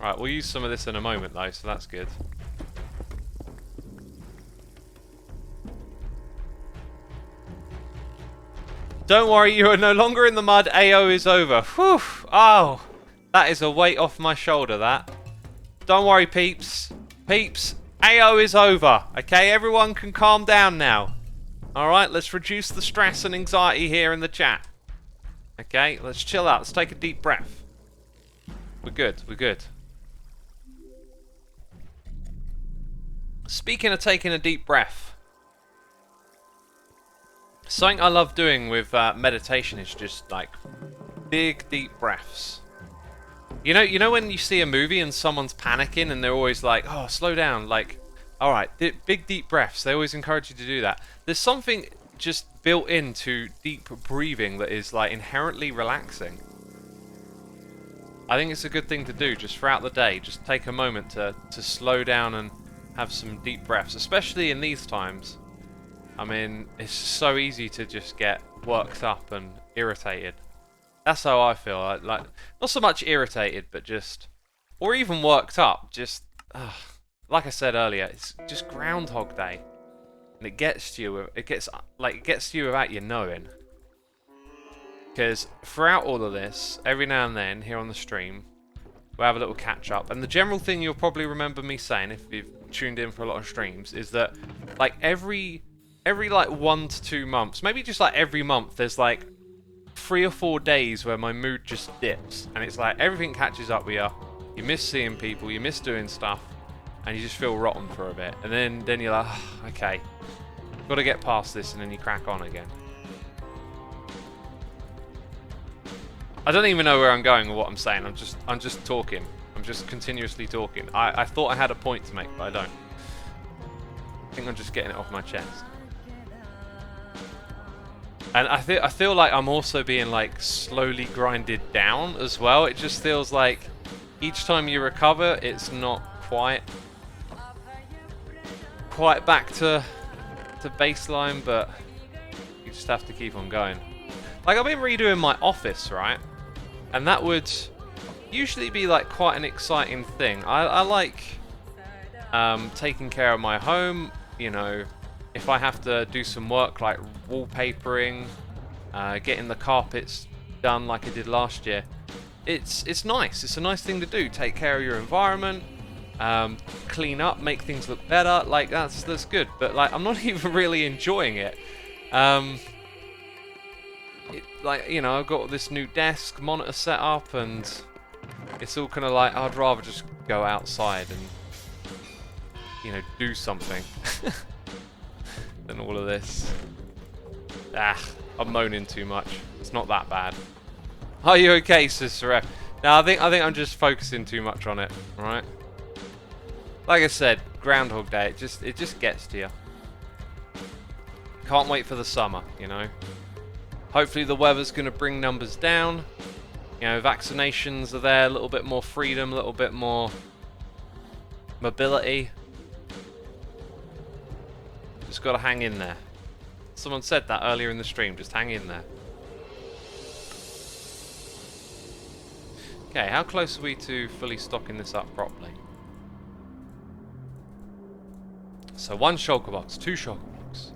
Right, we'll use some of this in a moment though, so that's good. Don't worry, you are no longer in the mud. AO is over. Whew. Oh, that is a weight off my shoulder, that. Don't worry, peeps. Peeps, AO is over. Okay, everyone can calm down now. Alright, let's reduce the stress and anxiety here in the chat. Okay, let's chill out. Let's take a deep breath. We're good, we're good. Speaking of taking a deep breath, something I love doing with meditation is just like big deep breaths. You know when you see a movie and someone's panicking and they're always like, oh, slow down, like, alright, big deep breaths. They always encourage you to do that. There's something just built into deep breathing that is like inherently relaxing. I think it's a good thing to do just throughout the day. Just take a moment to slow down and have some deep breaths, especially in these times. I mean, it's so easy to just get worked up and irritated. That's how I feel. Like not so much irritated, but just, or even worked up. Just, like I said earlier, it's just Groundhog Day, and it gets to you. It gets to you without you knowing. Because throughout all of this, every now and then here on the stream, we'll have a little catch up. And the general thing you'll probably remember me saying if you've tuned in for a lot of streams is that, like every like 1 to 2 months, maybe just like every month, there's like 3 or 4 days where my mood just dips, and it's like everything catches up with you. You miss seeing people, you miss doing stuff, and you just feel rotten for a bit. And then you're like, oh, okay, got to get past this, and then you crack on again. I don't even know where I'm going or what I'm saying. I'm just talking. I'm just continuously talking. I thought I had a point to make, but I don't. I think I'm just getting it off my chest. And I feel like I'm also being like slowly grinded down as well. It just feels like each time you recover, it's not quite back to baseline, but You just have to keep on going. Like, I've been redoing my office, right? And that would usually be like quite an exciting thing. I like taking care of my home, you know, if I have to do some work like wallpapering, getting the carpets done like I did last year. It's nice. It's a nice thing to do. Take care of your environment, clean up, make things look better. Like that's good. But like I'm not even really enjoying it. Like, you know, I've got this new desk monitor set up, and it's all kind of like I'd rather just go outside and, you know, do something than all of this. I'm moaning too much. It's not that bad. Are you okay, Sister F? No, I think I'm just focusing too much on it. All right. Like I said, Groundhog Day. It just gets to you. Can't wait for the summer. You know. Hopefully the weather's going to bring numbers down. You know, vaccinations are there, a little bit more freedom, a little bit more mobility. Just got to hang in there. Someone said that earlier in the stream, just hang in there. Okay, how close are we to fully stocking this up properly? So 1 shulker box, 2 shulker box.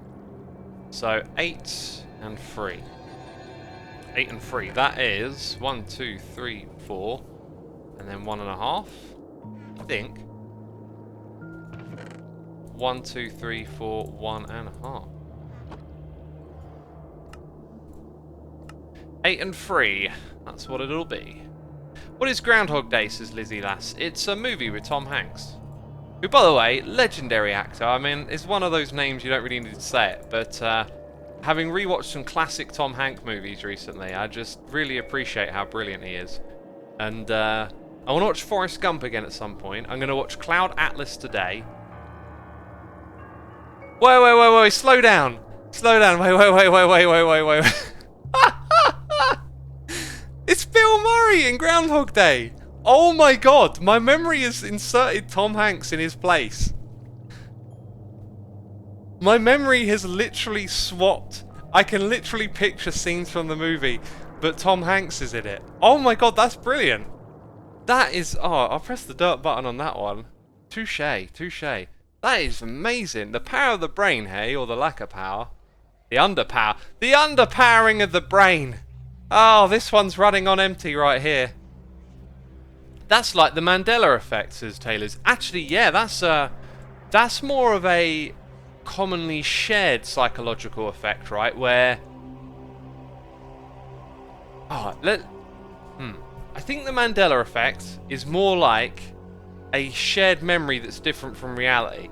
So 8 and 3. 8 and 3. That is 1, 2, 3, 4, and then 1.5. I think. 1, 2, 3, 4, 1.5. 8 and 3. That's what it'll be. What is Groundhog Day, says Lizzie Lass? It's a movie with Tom Hanks. Who, by the way, legendary actor. I mean, it's one of those names you don't really need to say it, but having rewatched some classic Tom Hanks movies recently, I just really appreciate how brilliant he is. And I want to watch Forrest Gump again at some point. I'm going to watch Cloud Atlas today. Wait, slow down. Slow down, wait. It's Bill Murray in Groundhog Day. Oh my god, my memory has inserted Tom Hanks in his place. My memory has literally swapped. I can literally picture scenes from the movie, but Tom Hanks is in it. Oh my god, that's brilliant. That is... Oh, I'll press the dirt button on that one. Touche. That is amazing. The power of the brain, hey? Or the lack of power. The underpower. The underpowering of the brain. Oh, this one's running on empty right here. That's like the Mandela effect, says Taylor's. Actually, yeah, that's more of a commonly shared psychological effect, right? Where... I think the Mandela effect is more like a shared memory that's different from reality.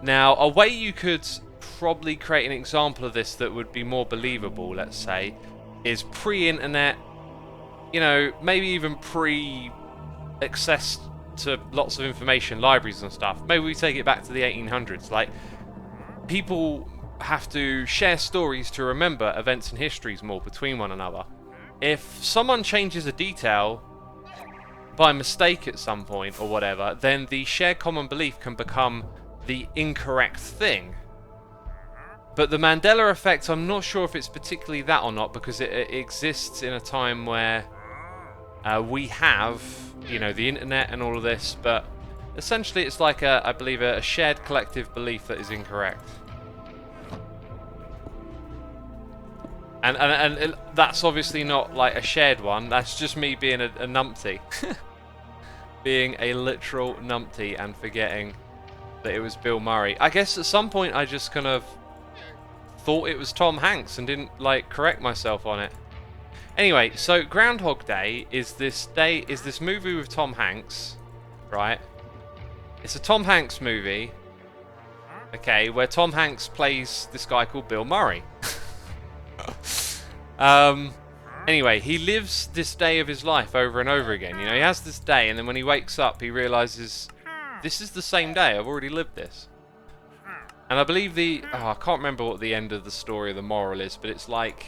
Now, a way you could probably create an example of this that would be more believable, let's say, is pre-internet, you know, maybe even pre-access to lots of information, libraries and stuff. Maybe we take it back to the 1800s. Like, people have to share stories to remember events and histories more between one another. If someone changes a detail by mistake at some point or whatever, then the shared common belief can become the incorrect thing. But the Mandela effect, I'm not sure if it's particularly that or not, because it exists in a time where we have, you know, the internet and all of this, but essentially it's like I believe a shared collective belief that is incorrect. And that's obviously not like a shared one, that's just me being a numpty. Being a literal numpty and forgetting that it was Bill Murray. I guess at some point I just kind of thought it was Tom Hanks and didn't like correct myself on it. Anyway, so Groundhog Day is this movie with Tom Hanks, right? It's a Tom Hanks movie, okay, where Tom Hanks plays this guy called Bill Murray. Anyway, he lives this day of his life over and over again. You know, he has this day, and then when he wakes up, he realizes this is the same day. I've already lived this. And I believe I can't remember what the end of the story or the moral is, but it's like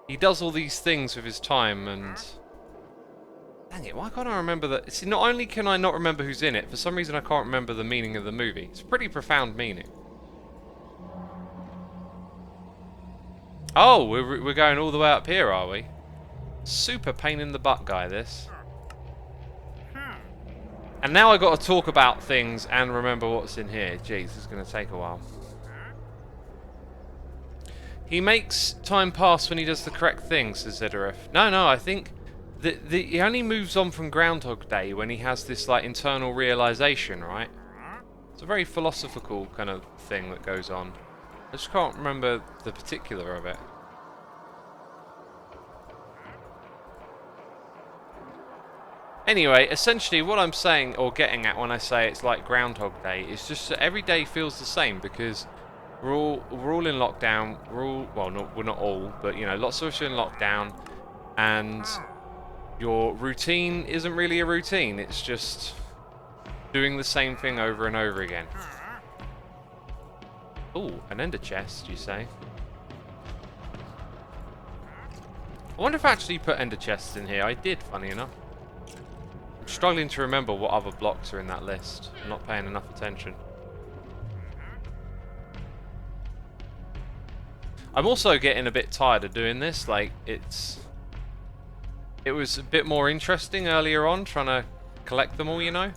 he does all these things with his time, and dang it, why can't I remember that? See, not only can I not remember who's in it, for some reason I can't remember the meaning of the movie. It's a pretty profound meaning. Oh, we're going all the way up here, are we? Super pain in the butt guy, this. And now I got to talk about things and remember what's in here. Jeez, this is going to take a while. He makes time pass when he does the correct thing, says Zedoref. No, I think he only moves on from Groundhog Day when he has this like internal realization, right? It's a very philosophical kind of thing that goes on. I just can't remember the particular of it. Anyway, essentially what I'm saying or getting at when I say it's like Groundhog Day is just that every day feels the same because we're all in lockdown. We're not all, but you know, lots of us are in lockdown, and your routine isn't really a routine. It's just doing the same thing over and over again. Ooh, an ender chest, you say? I wonder if I actually put ender chests in here. I did, funny enough. I'm struggling to remember what other blocks are in that list. I'm not paying enough attention. I'm also getting a bit tired of doing this. Like, it was a bit more interesting earlier on, trying to collect them all, you know?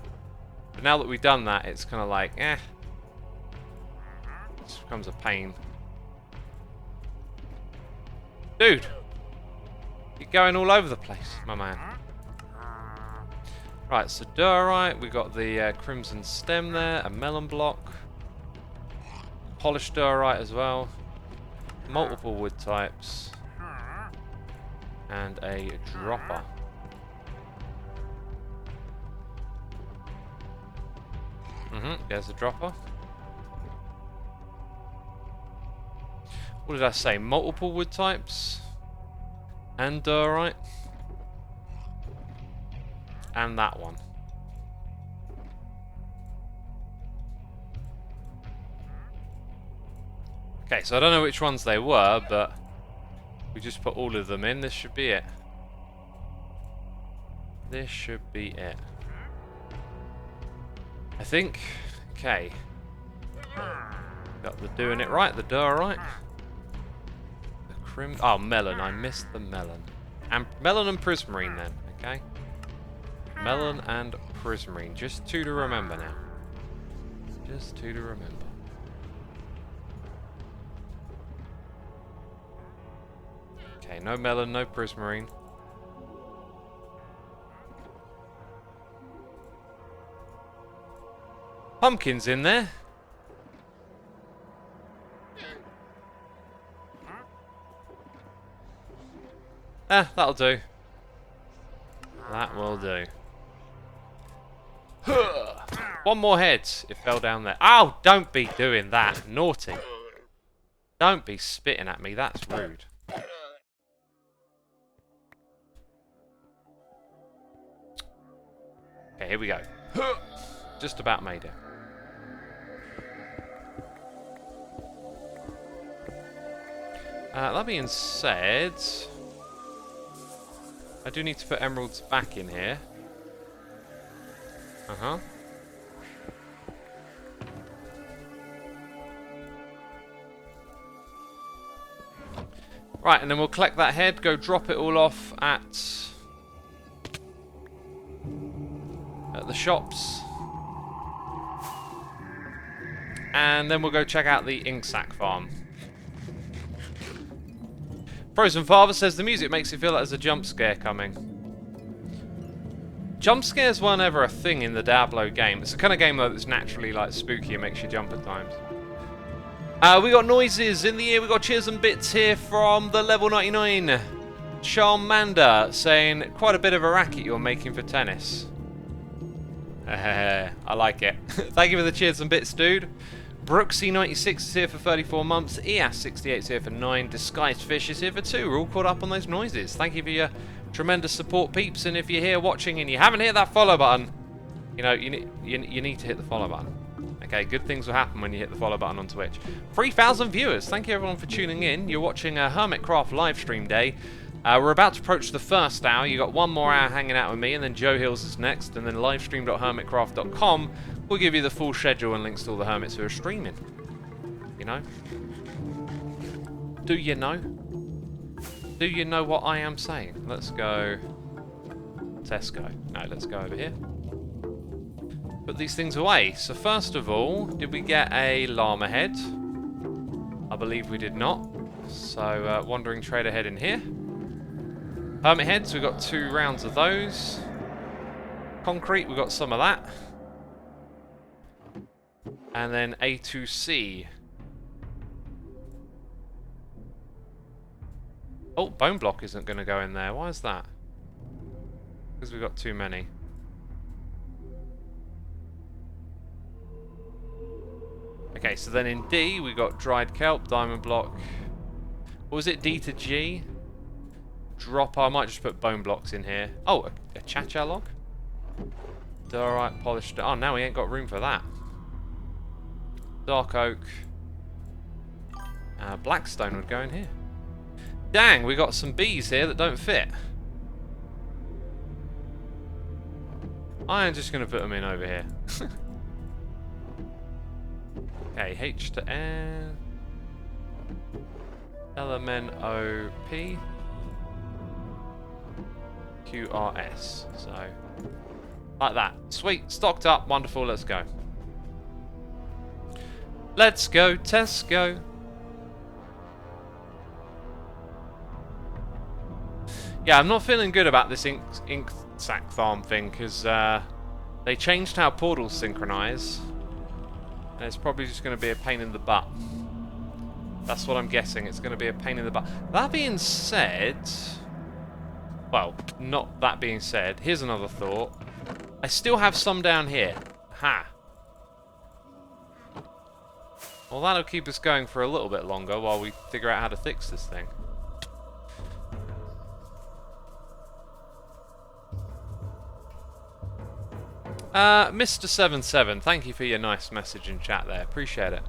But now that we've done that, it's kind of like, eh. It becomes a pain. Dude! You're going all over the place, my man. Right, so diorite, we got the crimson stem there, a melon block, polished diorite as well, multiple wood types, and a dropper. There's a dropper. What did I say? Multiple wood types, and diorite. And that one. Okay, so I don't know which ones they were, but we just put all of them in. This should be it. This should be it. I think. Okay. Got the doing it right, the diorite. The oh, melon. I missed the melon. And melon and prismarine then, okay? Melon and prismarine. Just two to remember now. Just two to remember. Okay, no melon, no prismarine. Pumpkin's in there. That'll do. That will do. One more head. It fell down there. Oh, don't be doing that. Naughty. Don't be spitting at me. That's rude. Okay, here we go. Just about made it. That being said, I do need to put emeralds back in here. Right, and then we'll collect that head, go drop it all off at the shops. And then we'll go check out the ink sac farm. Frozen Father says the music makes it feel like there's a jump scare coming. Jump scares weren't ever a thing in the Diablo game. It's the kind of game though that's naturally like spooky and makes you jump at times. We got noises in the ear. We got cheers and bits here from the level 99 Charmander saying quite a bit of a racket you're making for tennis. I like it. Thank you for the cheers and bits, dude. Brooksy96 is here for 34 months. EAS68 is here for 9. Disguised Fish is here for 2. We're all caught up on those noises. Thank you for your tremendous support, peeps. And if you're here watching and you haven't hit that follow button, you know, you need to hit the follow button. Okay, good things will happen when you hit the follow button on Twitch. 3,000 viewers. Thank you everyone for tuning in. You're watching a Hermitcraft live stream day. We're about to approach the first hour. You got one more hour hanging out with me, and then Joe Hills is next, and then livestream.hermitcraft.com will give you the full schedule and links to all the hermits who are streaming. You know? Do you know? Do you know what I am saying? Let's go Tesco. No, let's go over here. Put these things away. So first of all, did we get a llama head? I believe we did not. So wandering trader head in here. Hermit heads, we got 2 rounds of those. Concrete, we got some of that. And then A2C. Oh, bone block isn't going to go in there. Why is that? Because we've got too many. Okay, so then in D, we got dried kelp, diamond block. What was it? D to G? Drop. I might just put bone blocks in here. Oh, a cha-cha log? Alright, polished. Oh, now we ain't got room for that. Dark oak. Blackstone would go in here. Dang, we got some bees here that don't fit. I am just going to put them in over here. Okay, H to N. LMNOP. QRS. So, like that. Sweet, stocked up, wonderful, let's go. Let's go, Tesco. Yeah, I'm not feeling good about this ink sac farm thing, because they changed how portals synchronize. And it's probably just going to be a pain in the butt. That's what I'm guessing. It's going to be a pain in the butt. That being said... Well, not that being said. Here's another thought. I still have some down here. Ha! Well, that'll keep us going for a little bit longer while we figure out how to fix this thing. Mr77, thank you for your nice message in chat there. Appreciate it.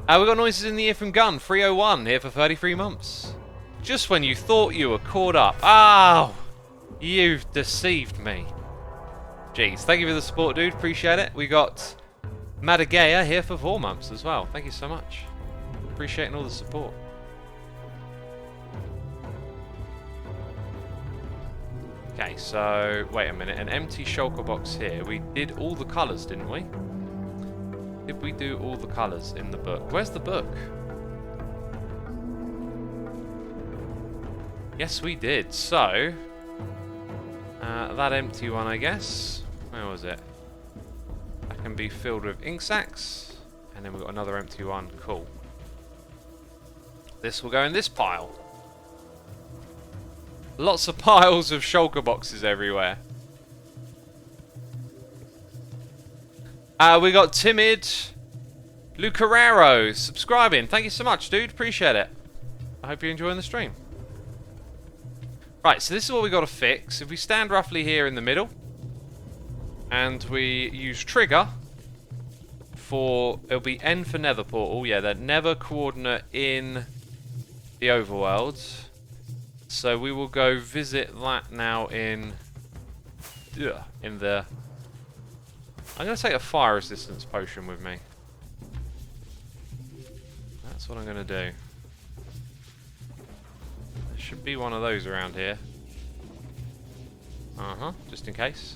We got noises in the ear from Gun. 301 here for 33 months. Just when you thought you were caught up. Oh! You've deceived me. Jeez, thank you for the support, dude. Appreciate it. We got Madagea here for 4 months as well. Thank you so much. Appreciating all the support. Okay, so wait a minute. An empty shulker box here. We did all the colours, didn't we? Did we do all the colours in the book? Where's the book? Yes, we did. So, that empty one, I guess. Where was it? That can be filled with ink sacs. And then we've got another empty one. Cool. This will go in this pile. Lots of piles of shulker boxes everywhere. We got Timid Lucarero subscribing. Thank you so much, dude. Appreciate it. I hope you're enjoying the stream. Right, so this is what we got to fix. If we stand roughly here in the middle, and we use trigger for, it'll be N for nether portal. Yeah, that nether coordinate in the overworld. So we will go visit that now in the... I'm going to take a fire resistance potion with me. That's what I'm going to do. There should be one of those around here. Just in case.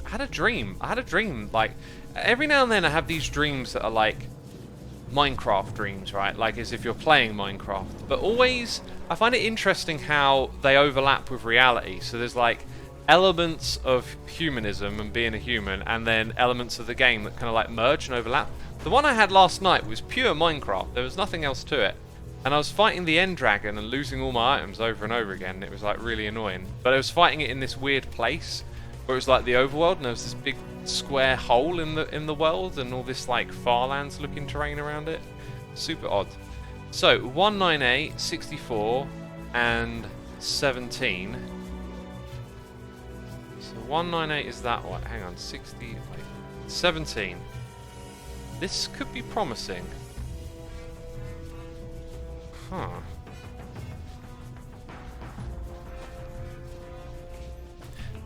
I had a dream, like, every now and then I have these dreams that are like Minecraft dreams, right? Like as if you're playing Minecraft. But always, I find it interesting how they overlap with reality. So there's like elements of humanism and being a human, and then elements of the game that kind of like merge and overlap. The one I had last night was pure Minecraft. There was nothing else to it. And I was fighting the end dragon and losing all my items over and over again. And it was like really annoying. But I was fighting it in this weird place where it was like the overworld, and there was this big square hole in the world and all this like Farlands looking terrain around it. Super odd. So 198, 64 and 17. So 198 is that one. Hang on, 60, wait, 17. This could be promising. Huh.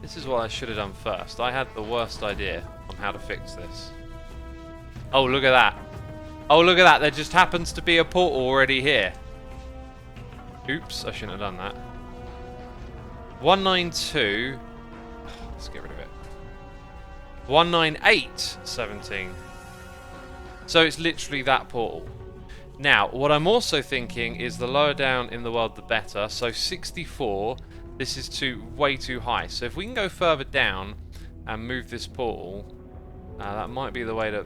This is what I should have done first. I had the worst idea on how to fix this. Oh, look at that. Oh, look at that. There just happens to be a portal already here. Oops, I shouldn't have done that. 192. Let's get rid of it. 198, 17. So it's literally that portal. Now, what I'm also thinking is the lower down in the world, the better. So 64, this is way too high. So if we can go further down and move this portal, that might be the way to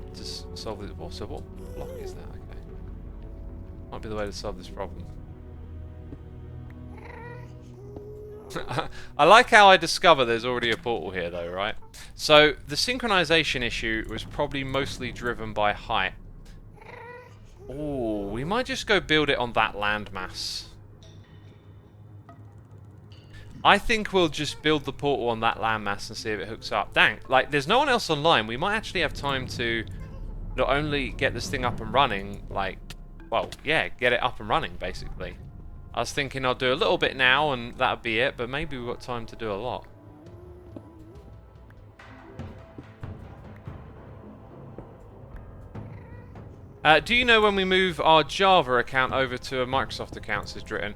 solve this. Also, what block is that? Okay. Might be the way to solve this problem. I like how I discover there's already a portal here though, right? So the synchronization issue was probably mostly driven by height. Oh, we might just go build it on that landmass. I think we'll just build the portal on that landmass and see if it hooks up. Dang, like there's no one else online. We might actually have time to not only get this thing up and running, like, well, yeah, get it up and running basically. I was thinking I'll do a little bit now and that'll be it, but maybe we've got time to do a lot. Do you know when we move our Java account over to a Microsoft account, says Dritten?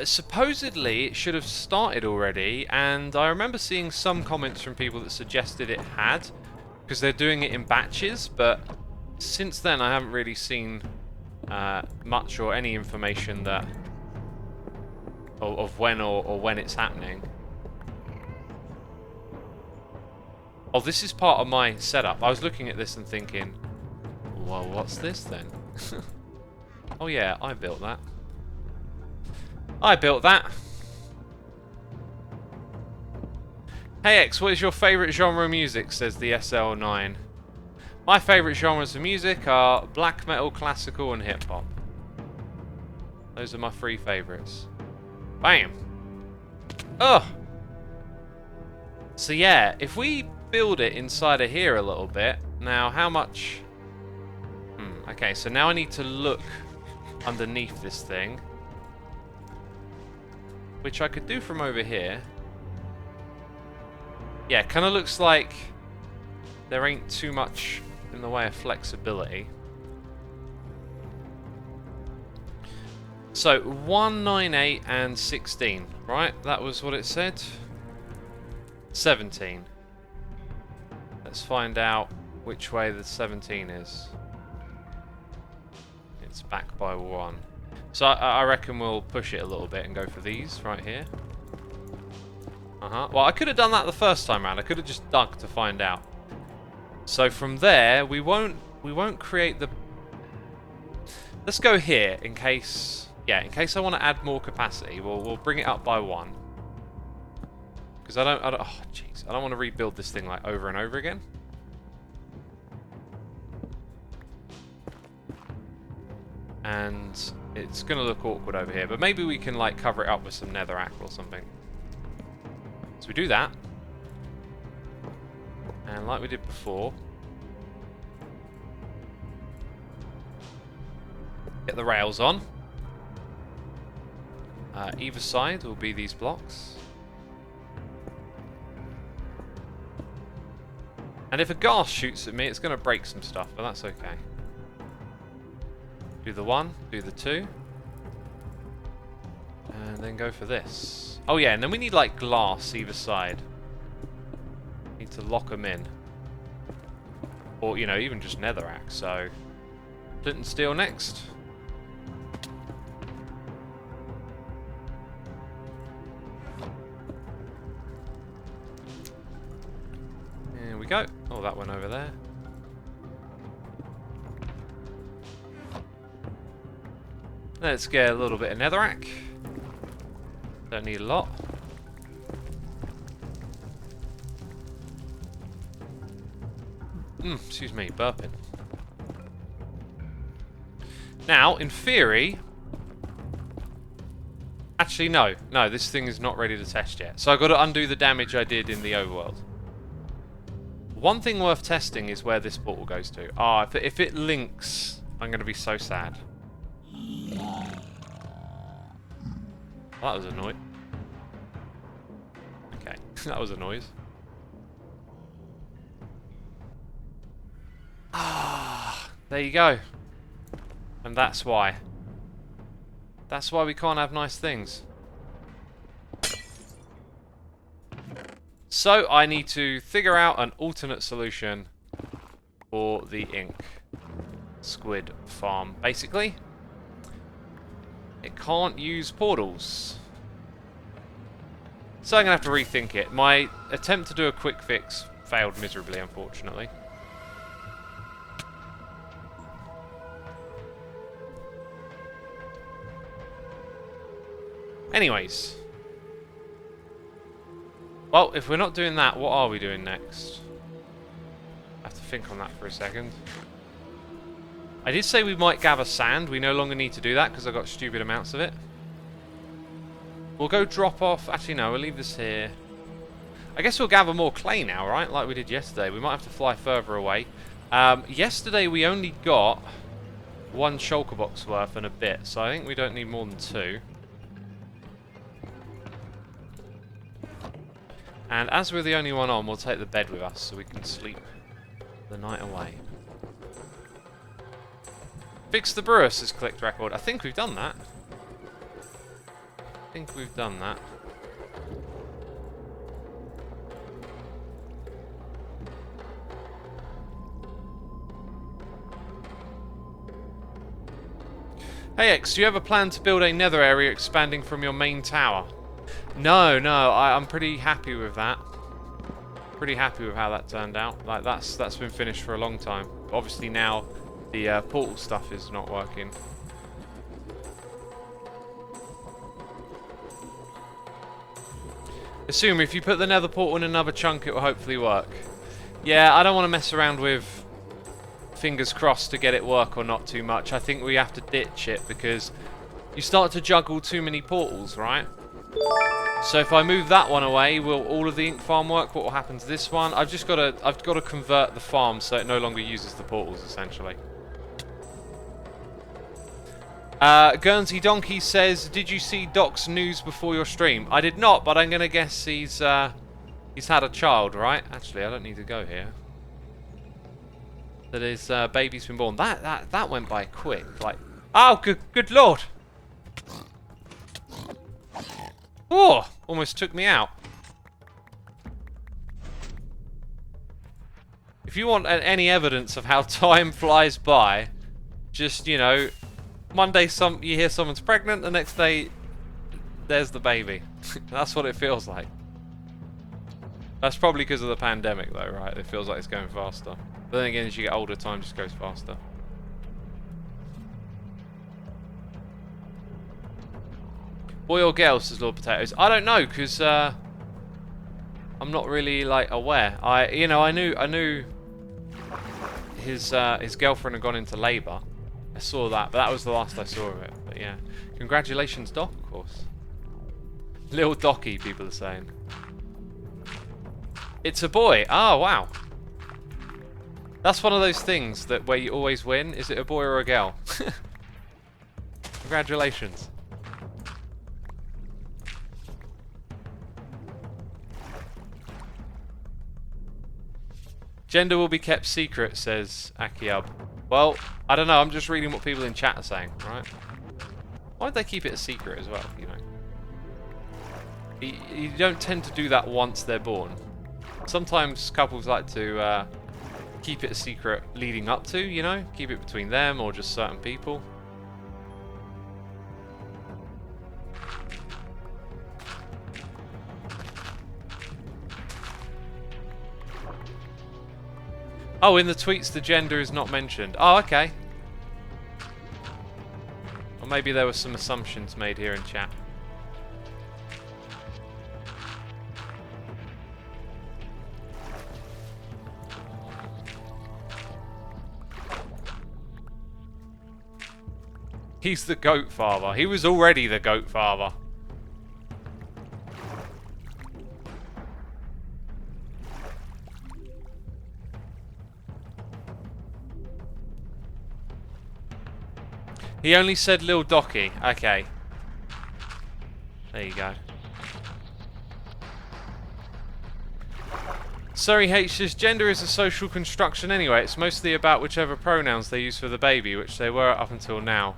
Supposedly it should have started already, and I remember seeing some comments from people that suggested it had, because they're doing it in batches, but since then I haven't really seen much or any information that of when or when it's happening. Oh, this is part of my setup. I was looking at this and thinking, well, what's this then? Oh yeah, I built that. I built that. Hey X, what is your favourite genre of music, says the SL9. My favourite genres of music are black metal, classical and hip hop. Those are my three favourites. Bam! Ugh! So yeah, if we build it inside of here a little bit, now how much... okay, so now I need to look underneath this thing, which I could do from over here. Yeah, kind of looks like there ain't too much in the way of flexibility. So 198 and 16, right? That was what it said. 17. Let's find out which way the 17 is. It's back by 1. So I reckon we'll push it a little bit and go for these right here. Well, I could have done that the first time round. I could have just dug to find out. So from there, we won't create the... Let's go here in case... Yeah, in case I want to add more capacity, we'll bring it up by 1. Because I don't... Oh, jeez. I don't want to rebuild this thing like over and over again. And it's going to look awkward over here. But maybe we can like cover it up with some netherrack or something. So we do that. And like we did before, get the rails on. Either side will be these blocks. And if a gas shoots at me, it's going to break some stuff, but that's okay. Do the 1, do the 2. And then go for this. Oh yeah, and then we need like glass either side. Need to lock them in. Or, you know, even just netherrack, so... Flint and steel next. There we go. Oh, that went over there. Let's get a little bit of netherrack. Don't need a lot. Excuse me, burping. Now, in theory... Actually, no. No, this thing is not ready to test yet. So I've got to undo the damage I did in the overworld. One thing worth testing is where this portal goes to. Ah, if it links, I'm going to be so sad. That was a noise. Okay, that was a noise. Ah, there you go. And that's why. That's why we can't have nice things. So I need to figure out an alternate solution for the ink squid farm. Basically, it can't use portals. So I'm going to have to rethink it. My attempt to do a quick fix failed miserably, unfortunately. Anyways. Well, if we're not doing that, what are we doing next? I have to think on that for a second. I did say we might gather sand. We no longer need to do that because I got stupid amounts of it. We'll go drop off... Actually, no, we'll leave this here. I guess we'll gather more clay now, right? Like we did yesterday. We might have to fly further away. Yesterday we only got 1 shulker box worth and a bit, so I think we don't need more than 2. And as we're the only one on, we'll take the bed with us so we can sleep the night away. Fix the brewer, says Clicked Record. I think we've done that. I think we've done that. Hey X, do you have a plan to build a nether area expanding from your main tower? No, I'm pretty happy with that. Pretty happy with how that turned out. Like that's been finished for a long time. Obviously now the portal stuff is not working. Assume if you put the nether portal in another chunk, it will hopefully work. Yeah, I don't want to mess around with fingers crossed to get it work or not too much. I think we have to ditch it because you start to juggle too many portals, right? So if I move that one away, will all of the ink farm work? What will happen to this one? I've got to convert the farm so it no longer uses the portals, essentially. Guernsey Donkey says, did you see Doc's news before your stream? I did not, but I'm going to guess he's had a child, right? Actually, I don't need to go here. That his baby's been born. That went by quick. Like, oh, good lord. Oh, almost took me out. If you want any evidence of how time flies by, just, you know, one day you hear someone's pregnant, the next day there's the baby. That's what it feels like. That's probably because of the pandemic though, right? It feels like it's going faster. But then again, as you get older, time just goes faster. Boy or girl, says Lord Potatoes. I don't know, because I'm not really like aware. I knew his girlfriend had gone into labour. I saw that, but that was the last I saw of it. But yeah, congratulations, Doc, of course. Little Docky, people are saying. It's a boy. Oh wow. That's one of those things that where you always win. Is it a boy or a girl? Congratulations. Gender will be kept secret, says Akiab. Well, I don't know, I'm just reading what people in chat are saying, right? Why would they keep it a secret as well, you know? You don't tend to do that once they're born. Sometimes couples like to keep it a secret leading up to, you know? Keep it between them or just certain people. Oh, in the tweets the gender is not mentioned. Oh, okay. Or maybe there were some assumptions made here in chat. He's the goat father. He was already the goat father. He only said Lil Docky. Okay. There you go. Surrey H says, gender is a social construction anyway. It's mostly about whichever pronouns they use for the baby, which they were up until now.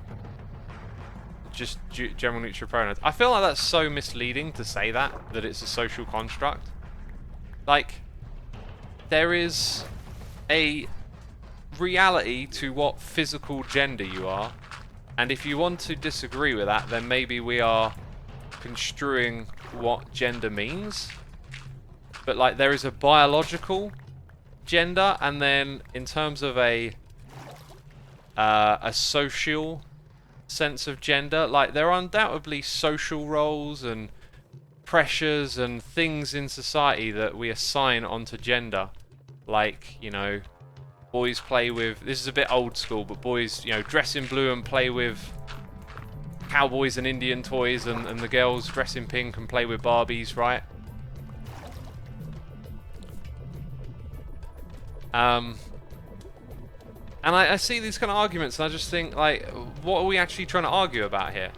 just general neutral pronouns. I feel like that's so misleading to say that it's a social construct. Like, there is a reality to what physical gender you are, and if you want to disagree with that, then maybe we are construing what gender means. But like, there is a biological gender, and then in terms of a social sense of gender, like, there are undoubtedly social roles and pressures and things in society that we assign onto gender. Like, you know, boys play with, this is a bit old school, but boys, you know, dress in blue and play with cowboys and Indian toys, and the girls dress in pink and play with Barbies, right? And I see these kind of arguments, and I just think, like, what are we actually trying to argue about here?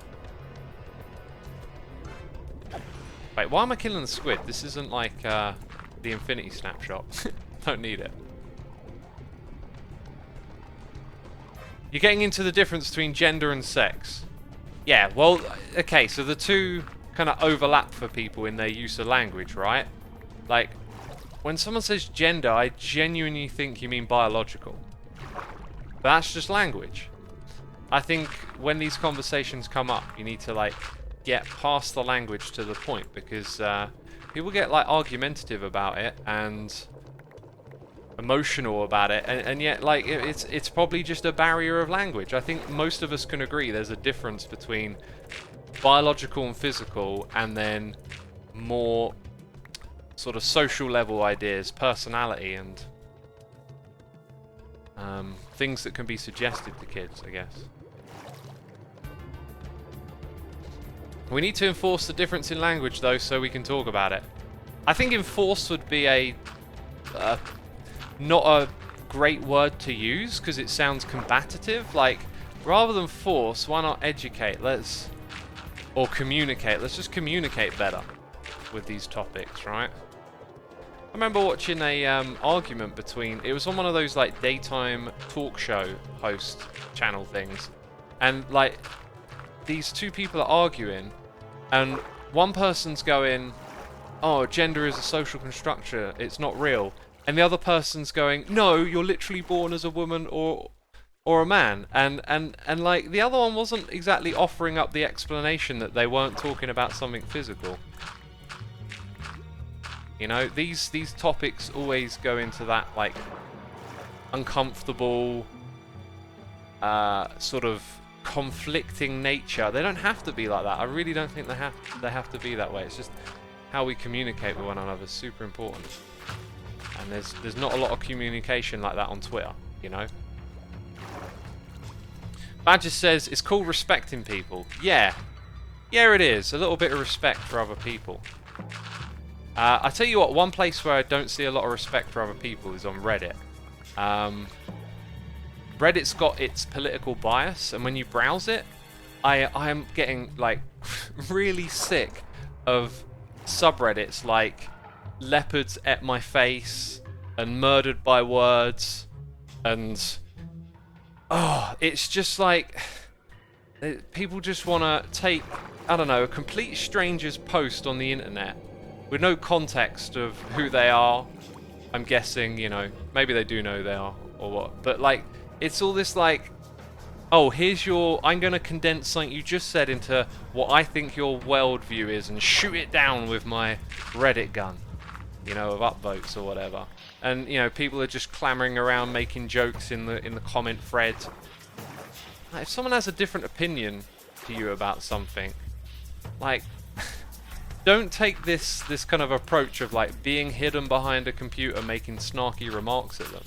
Wait, why am I killing the squid? This isn't like the Infinity Snapshot. Don't need it. You're getting into the difference between gender and sex. Yeah, well, okay, so the two kind of overlap for people in their use of language, right? Like, when someone says gender, I genuinely think you mean biological. But that's just language. I think when these conversations come up, you need to, like, get past the language to the point, because people get, like, argumentative about it and emotional about it, and yet, like, it's probably just a barrier of language. I think most of us can agree there's a difference between biological and physical, and then more sort of social level ideas, personality, and things that can be suggested to kids, I guess. We need to enforce the difference in language, though, so we can talk about it. I think enforce would be not a great word to use, because it sounds combative. Like, rather than force, why not educate? Or communicate. Let's just communicate better with these topics, right? I remember watching a argument between, it was on one of those, like, daytime talk show host channel things, and, like, these two people are arguing, and one person's going, oh, gender is a social construction, it's not real, and the other person's going, no, you're literally born as a woman or a man, and like, the other one wasn't exactly offering up the explanation that they weren't talking about something physical. You know, these topics always go into that, like, uncomfortable, sort of conflicting nature. They don't have to be like that. I really don't think they have to be that way. It's just how we communicate with one another is super important. And there's not a lot of communication like that on Twitter, you know. Badger says it's called respecting people. Yeah, it is. A little bit of respect for other people. I tell you what, one place where I don't see a lot of respect for other people is on Reddit. Reddit's got its political bias, and when you browse it, I am getting, like, really sick of subreddits like leopards ate my face and murdered by words, and it's just like people just want to take, I don't know, a complete stranger's post on the internet with no context of who they are. I'm guessing, you know, maybe they do know who they are or what, but, like, it's all this, like, oh, here's your, I'm going to condense something you just said into what I think your worldview is and shoot it down with my Reddit gun, you know, of upvotes or whatever. And, you know, people are just clamoring around making jokes in the comment thread. Like, if someone has a different opinion to you about something, like, don't take this kind of approach of, like, being hidden behind a computer making snarky remarks at them.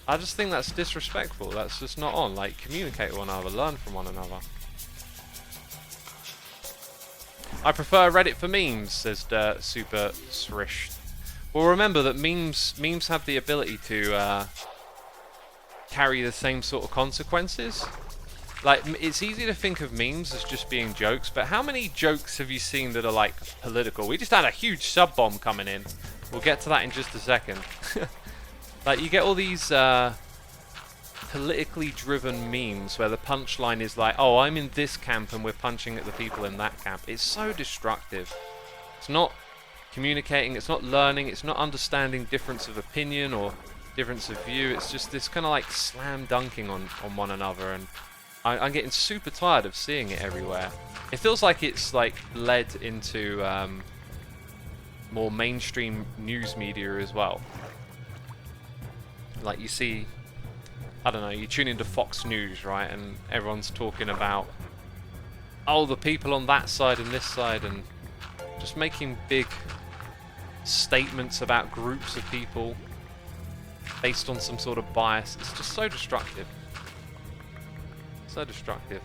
I just think that's disrespectful. That's just not on. Like, communicate with one another, learn from one another. I prefer Reddit for memes, says Super Srish. Well, remember that memes have the ability to carry the same sort of consequences. Like, it's easy to think of memes as just being jokes, but how many jokes have you seen that are, like, political? We just had a huge sub bomb coming in. We'll get to that in just a second. Like, you get all these politically driven memes where the punchline is like, oh, I'm in this camp and we're punching at the people in that camp. It's so destructive. It's not communicating, it's not learning, it's not understanding difference of opinion or difference of view. It's just this kind of like slam dunking on one another, and I'm getting super tired of seeing it everywhere. It feels like it's like led into more mainstream news media as well. Like you see, I don't know, you tune into Fox News, right, and everyone's talking about, oh, the people on that side and this side, and just making big statements about groups of people based on some sort of bias. It's just so destructive. So destructive.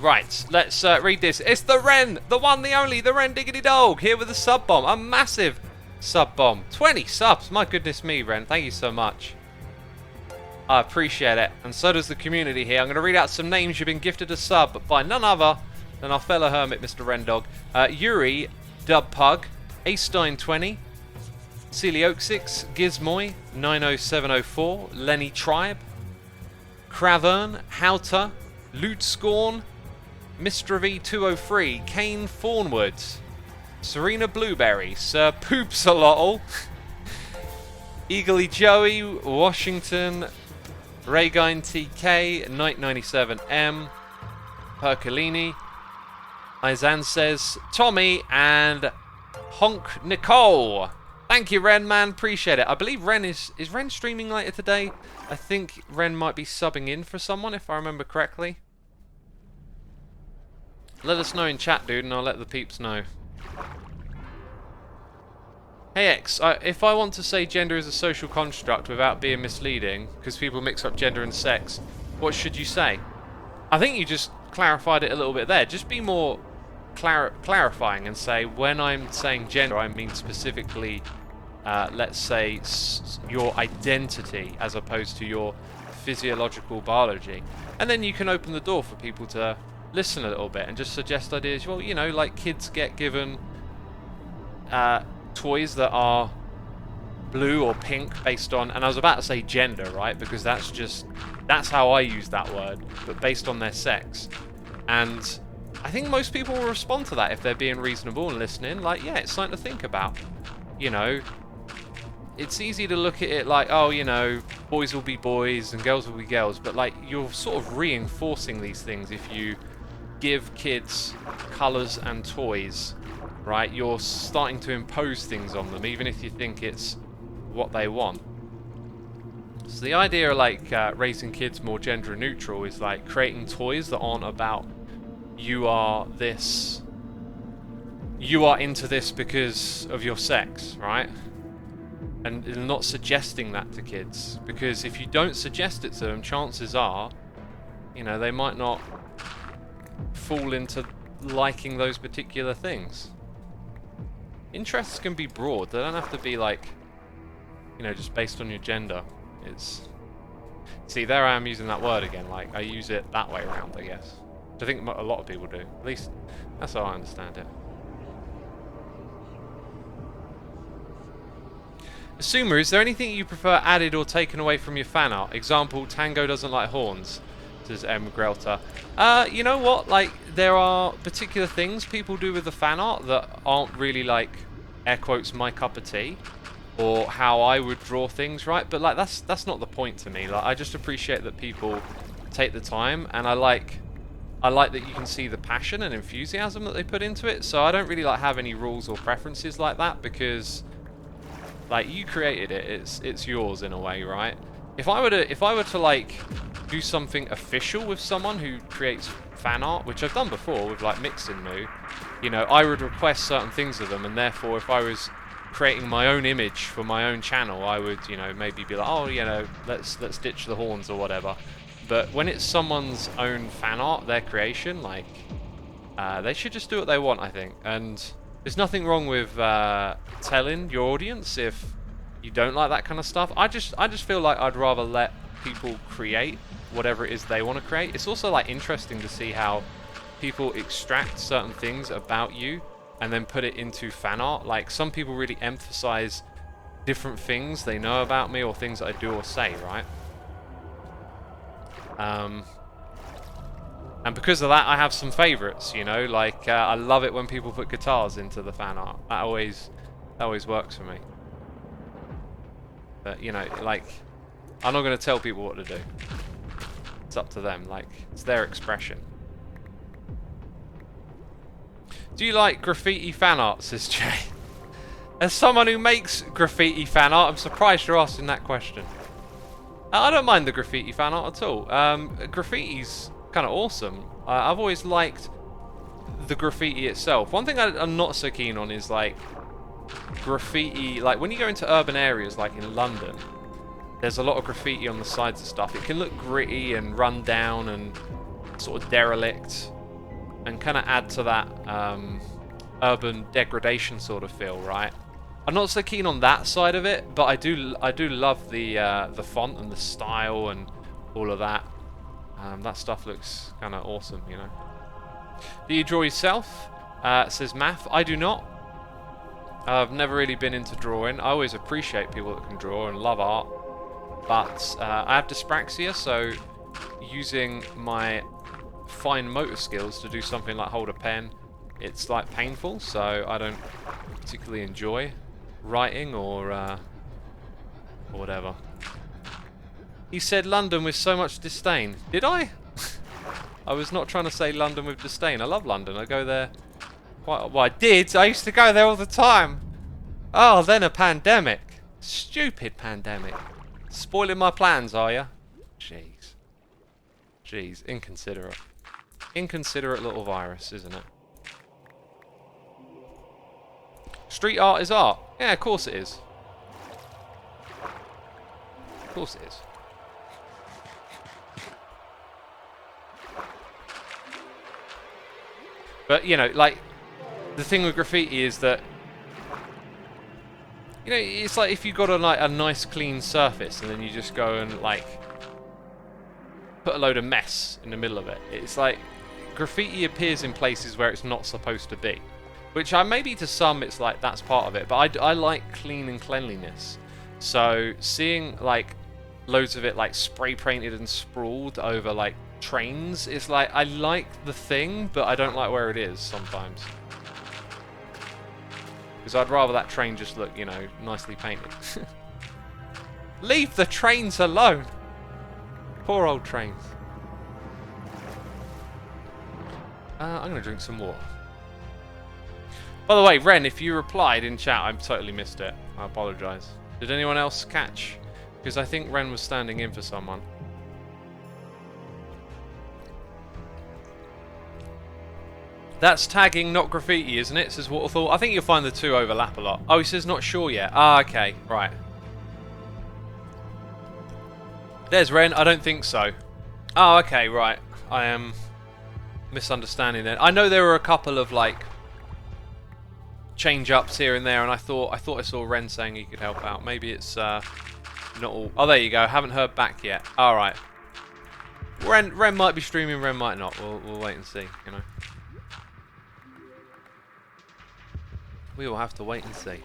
Right, let's read this. It's the Ren, the one, the only, the Ren Diggity Dog, here with a sub bomb, a massive sub bomb. 20 subs, my goodness me, Ren, thank you so much. I appreciate it, and so does the community here. I'm going to read out some names. You've been gifted a sub by none other than our fellow hermit, Mr. Rendog. Yuri, Dubpug, Astein20, Celioxix, Gizmoy, 90704, Lenny Tribe, Cravern, Houter, Loot Scorn, Mr. V203, Kane Fawnwood, Serena Blueberry, Sir Poopsalotl, Eagerly Joey, Washington, Rayguine TK, Knight97M, Herculini, Izan says, Tommy, and Honk Nicole. Thank you, Ren, man. Appreciate it. I believe Ren is Ren streaming later today? I think Ren might be subbing in for someone, if I remember correctly. Let us know in chat, dude, and I'll let the peeps know. Hey X, if I want to say gender is a social construct without being misleading, because people mix up gender and sex, what should you say? I think you just clarified it a little bit there. Just be more clarifying and say, when I'm saying gender, I mean specifically, let's say, your identity as opposed to your physiological biology. And then you can open the door for people to listen a little bit and just suggest ideas. Well, you know, like kids get given toys that are blue or pink based on, and I was about to say gender, right? Because that's how I use that word, but based on their sex. And I think most people will respond to that if they're being reasonable and listening. Like, yeah, it's something to think about. You know, it's easy to look at it like, oh, you know, boys will be boys and girls will be girls, but like you're sort of reinforcing these things if you give kids colours and toys, right? You're starting to impose things on them, even if you think it's what they want. So the idea of like raising kids more gender neutral is like creating toys that aren't about you are this, you are into this because of your sex, right? And not suggesting that to kids, because if you don't suggest it to them, chances are, you know, they might not fall into liking those particular things. Interests can be broad. They don't have to be like, you know, just based on your gender. It's, see, there I am using that word again. Like, I use it that way around, I guess. I think a lot of people do. At least that's how I understand it. Xisuma, is there anything you prefer added or taken away from your fan art? Example, Tango doesn't like horns, says M. Grelta. You know what? Like, there are particular things people do with the fan art that aren't really, like, air quotes, my cup of tea, or how I would draw things, right? But, like, that's not the point to me. Like, I just appreciate that people take the time, and I like that you can see the passion and enthusiasm that they put into it. So I don't really, like, have any rules or preferences like that, because, like, you created it. It's yours in a way, right? If I were to like do something official with someone who creates fan art, which I've done before with like Mixinmu, you know, I would request certain things of them, and therefore if I was creating my own image for my own channel, I would, you know, maybe be like, oh, you know, let's ditch the horns or whatever. But when it's someone's own fan art, their creation, like, they should just do what they want, I think. And there's nothing wrong with telling your audience if you don't like that kind of stuff. I just feel like I'd rather let people create whatever it is they want to create. It's also like interesting to see how people extract certain things about you and then put it into fan art. Like, some people really emphasize different things they know about me or things that I do or say, right? And because of that, I have some favourites, you know, like I love it when people put guitars into the fan art. That always works for me. But, you know, like, I'm not going to tell people what to do. It's up to them, like, it's their expression. Do you like graffiti fan art, says Jay? As someone who makes graffiti fan art, I'm surprised you're asking that question. I don't mind the graffiti fan art at all. Graffiti's kind of awesome. I've always liked the graffiti itself. One thing I'm not so keen on is, like, graffiti, like when you go into urban areas like in London, there's a lot of graffiti on the sides of stuff. It can look gritty and run down and sort of derelict and kind of add to that urban degradation sort of feel, right? I'm not so keen on that side of it, but I do love the font and the style and all of that. That stuff looks kind of awesome, you know. Do you draw yourself? Says Math. I do not. I've never really been into drawing. I always appreciate people that can draw and love art, but I have dyspraxia, so using my fine motor skills to do something like hold a pen, it's like painful, so I don't particularly enjoy writing or whatever. He said London with so much disdain. Did I? I was not trying to say London with disdain. I love London. I go there quite... Well, I did. I used to go there all the time. Oh, then a pandemic. Stupid pandemic. Spoiling my plans, are you? Jeez. Jeez, inconsiderate. Inconsiderate little virus, isn't it? Street art is art. Yeah, of course it is. Of course it is. But, you know, like, the thing with graffiti is that, you know, it's like if you got a nice clean surface and then you just go and, like, put a load of mess in the middle of it. It's like, graffiti appears in places where it's not supposed to be. Which, maybe to some, it's like, that's part of it. But I like clean and cleanliness. So, seeing, like, loads of it, like, spray painted and sprawled over, like, trains, it's like, I like the thing, but I don't like where it is sometimes. Because I'd rather that train just look, you know, nicely painted. Leave the trains alone! Poor old trains. I'm going to drink some water. By the way, Ren, if you replied in chat, I totally missed it. I apologise. Did anyone else catch? Because I think Ren was standing in for someone. That's tagging, not graffiti, isn't it? Says Waterfall. I think you'll find the two overlap a lot. Oh, he says not sure yet. Ah, okay. Right. There's Ren. I don't think so. Oh, okay. Right. I am misunderstanding then. I know there were a couple of, like, change-ups here and there, and I thought I saw Ren saying he could help out. Maybe it's not all... Oh, there you go. Haven't heard back yet. All right. Ren might be streaming. Ren might not. We'll wait and see, you know. We will have to wait and see.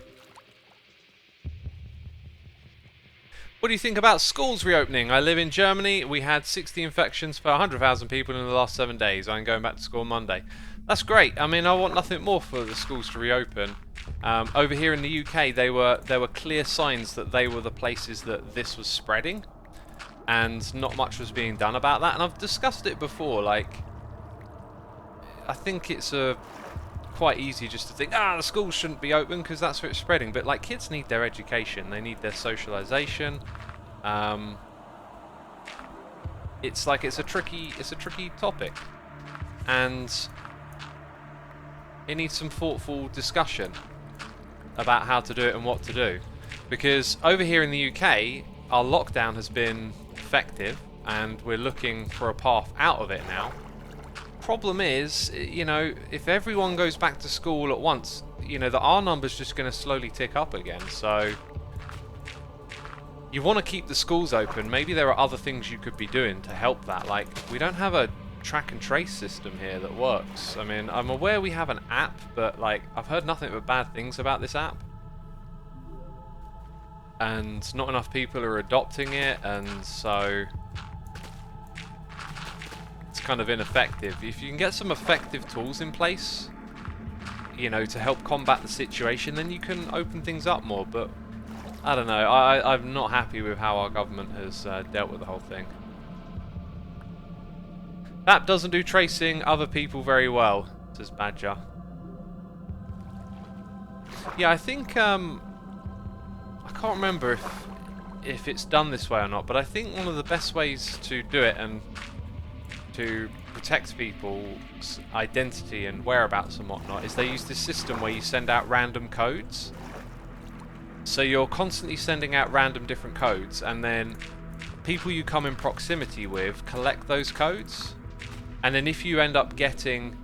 What do you think about schools reopening? I live in Germany. We had 60 infections per 100,000 people in the last 7 days. I'm going back to school on Monday. That's great. I mean, I want nothing more for the schools to reopen. Over here in the UK, there were clear signs that they were the places that this was spreading, and not much was being done about that. And I've discussed it before. Like, I think it's quite easy just to think, the schools shouldn't be open because that's where it's spreading. But, like, kids need their education. They need their socialization. It's like it's a tricky topic, and it needs some thoughtful discussion about how to do it and what to do. Because over here in the UK, our lockdown has been effective, and we're looking for a path out of it now. Problem is, you know, if everyone goes back to school at once, you know, our number's just going to slowly tick up again. So you want to keep the schools open. Maybe there are other things you could be doing to help that. Like, we don't have a track and trace system here that works. I mean, I'm aware we have an app, but, like, I've heard nothing but bad things about this app. and not enough people are adopting it, and so it's kind of ineffective. If you can get some effective tools in place, you know, to help combat the situation, then you can open things up more. But I don't know, I'm not happy with how our government has dealt with the whole thing. That doesn't do tracing other people very well, says Badger. Yeah, I think I can't remember if it's done this way or not, but I think one of the best ways to do it and to protect people's identity and whereabouts and whatnot is they use this system where you send out random codes. So you're constantly sending out random different codes, and then people you come in proximity with collect those codes, and then if you end up getting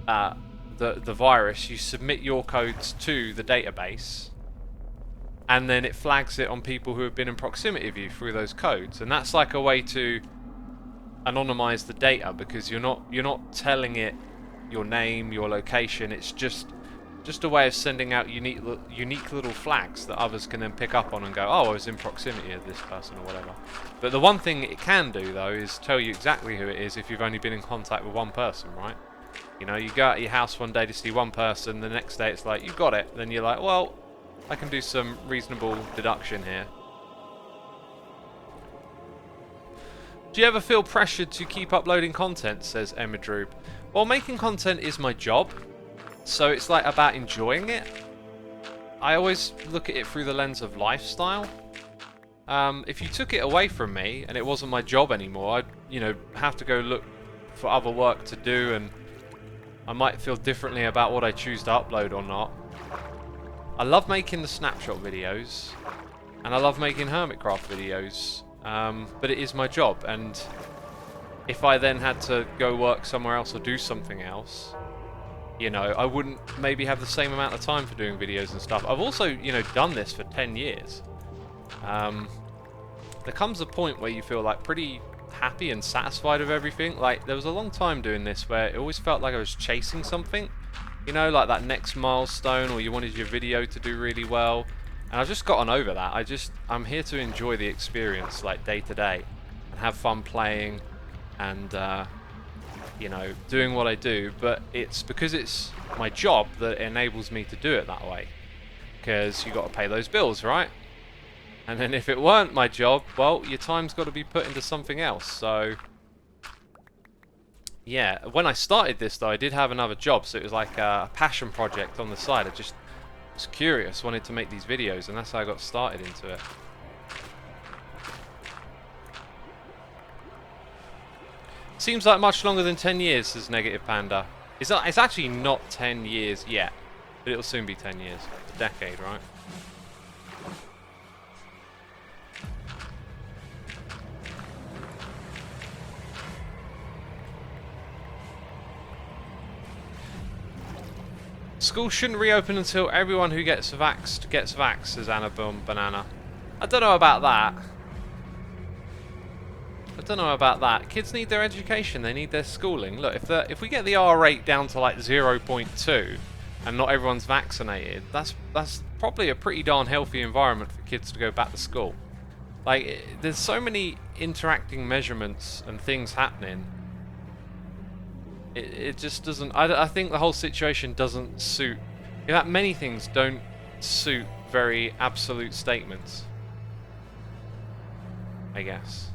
the virus, you submit your codes to the database, and then it flags it on people who have been in proximity of you through those codes. And that's like a way to anonymize the data, because you're not telling it your name, your location. It's just a way of sending out unique little flags that others can then pick up on and go, oh, I was in proximity of this person or whatever. But the one thing it can do, though, is tell you exactly who it is if you've only been in contact with one person, right? You know, you go out of your house one day to see one person, the next day it's like, you got it. Then you're like, well, I can do some reasonable deduction here. Do you ever feel pressured to keep uploading content, says Emma Droop? Well, making content is my job, so it's like about enjoying it. I always look at it through the lens of lifestyle. If you took it away from me and it wasn't my job anymore, I'd, you know, have to go look for other work to do, and I might feel differently about what I choose to upload or not. I love making the snapshot videos, and I love making Hermitcraft videos, but it is my job, and if I then had to go work somewhere else or do something else, you know, I wouldn't maybe have the same amount of time for doing videos and stuff. I've also, you know, done this for 10 years. There comes a point where you feel like pretty happy and satisfied with everything. Like, there was a long time doing this where it always felt like I was chasing something, you know, like that next milestone, or you wanted your video to do really well. And I've just gotten over that. I'm here to enjoy the experience, like, day to day, and have fun playing and you know, doing what I do. But it's because it's my job that it enables me to do it that way, because you got to pay those bills, right? And then if it weren't my job, well, your time's got to be put into something else. So yeah, when I started this, though, I did have another job, so it was like a passion project on the side. I just was curious, wanted to make these videos, and that's how I got started into it. Seems like much longer than 10 years, says Negative Panda. It's actually not 10 years yet, but it'll soon be 10 years. A decade, right? School shouldn't reopen until everyone who gets vaxxed gets vaxxed, says Anna Banana. I don't know about that. I don't know about that. Kids need their education. They need their schooling. Look, if we get the R rate down to like 0.2 and not everyone's vaccinated, that's probably a pretty darn healthy environment for kids to go back to school. Like, there's so many interacting measurements and things happening. It just doesn't... I think the whole situation doesn't suit... In fact, many things don't suit very absolute statements, I guess.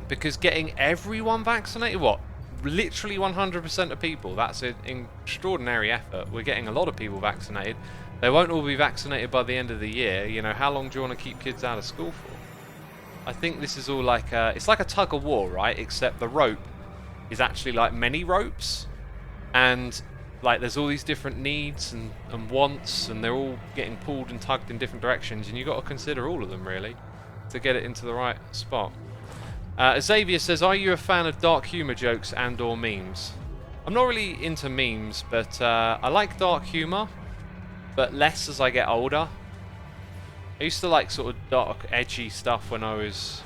Because getting everyone vaccinated, what? Literally 100% of people. That's an extraordinary effort. We're getting a lot of people vaccinated. They won't all be vaccinated by the end of the year. You know, how long do you want to keep kids out of school for? I think this is all like a... It's like a tug of war, right? Except the rope is actually like many ropes, and like there's all these different needs and wants, and they're all getting pulled and tugged in different directions, and you've got to consider all of them really to get it into the right spot. Xavier says, are you a fan of dark humor jokes and or memes? I'm not really into memes, but I like dark humor, but less as I get older. I used to like sort of dark, edgy stuff when I was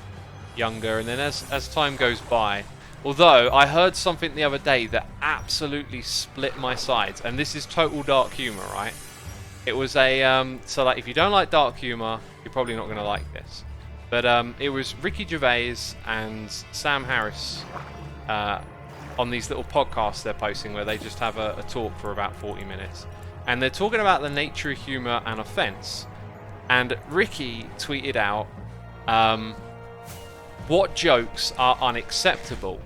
younger, and then as time goes by... Although, I heard something the other day that absolutely split my sides, and this is total dark humour, right? It was a so like if you don't like dark humor, you're probably not going to like this. But it was Ricky Gervais and Sam Harris on these little podcasts they're posting where they just have a talk for about 40 minutes. And they're talking about the nature of humor and offense. And Ricky tweeted out, what jokes are unacceptable?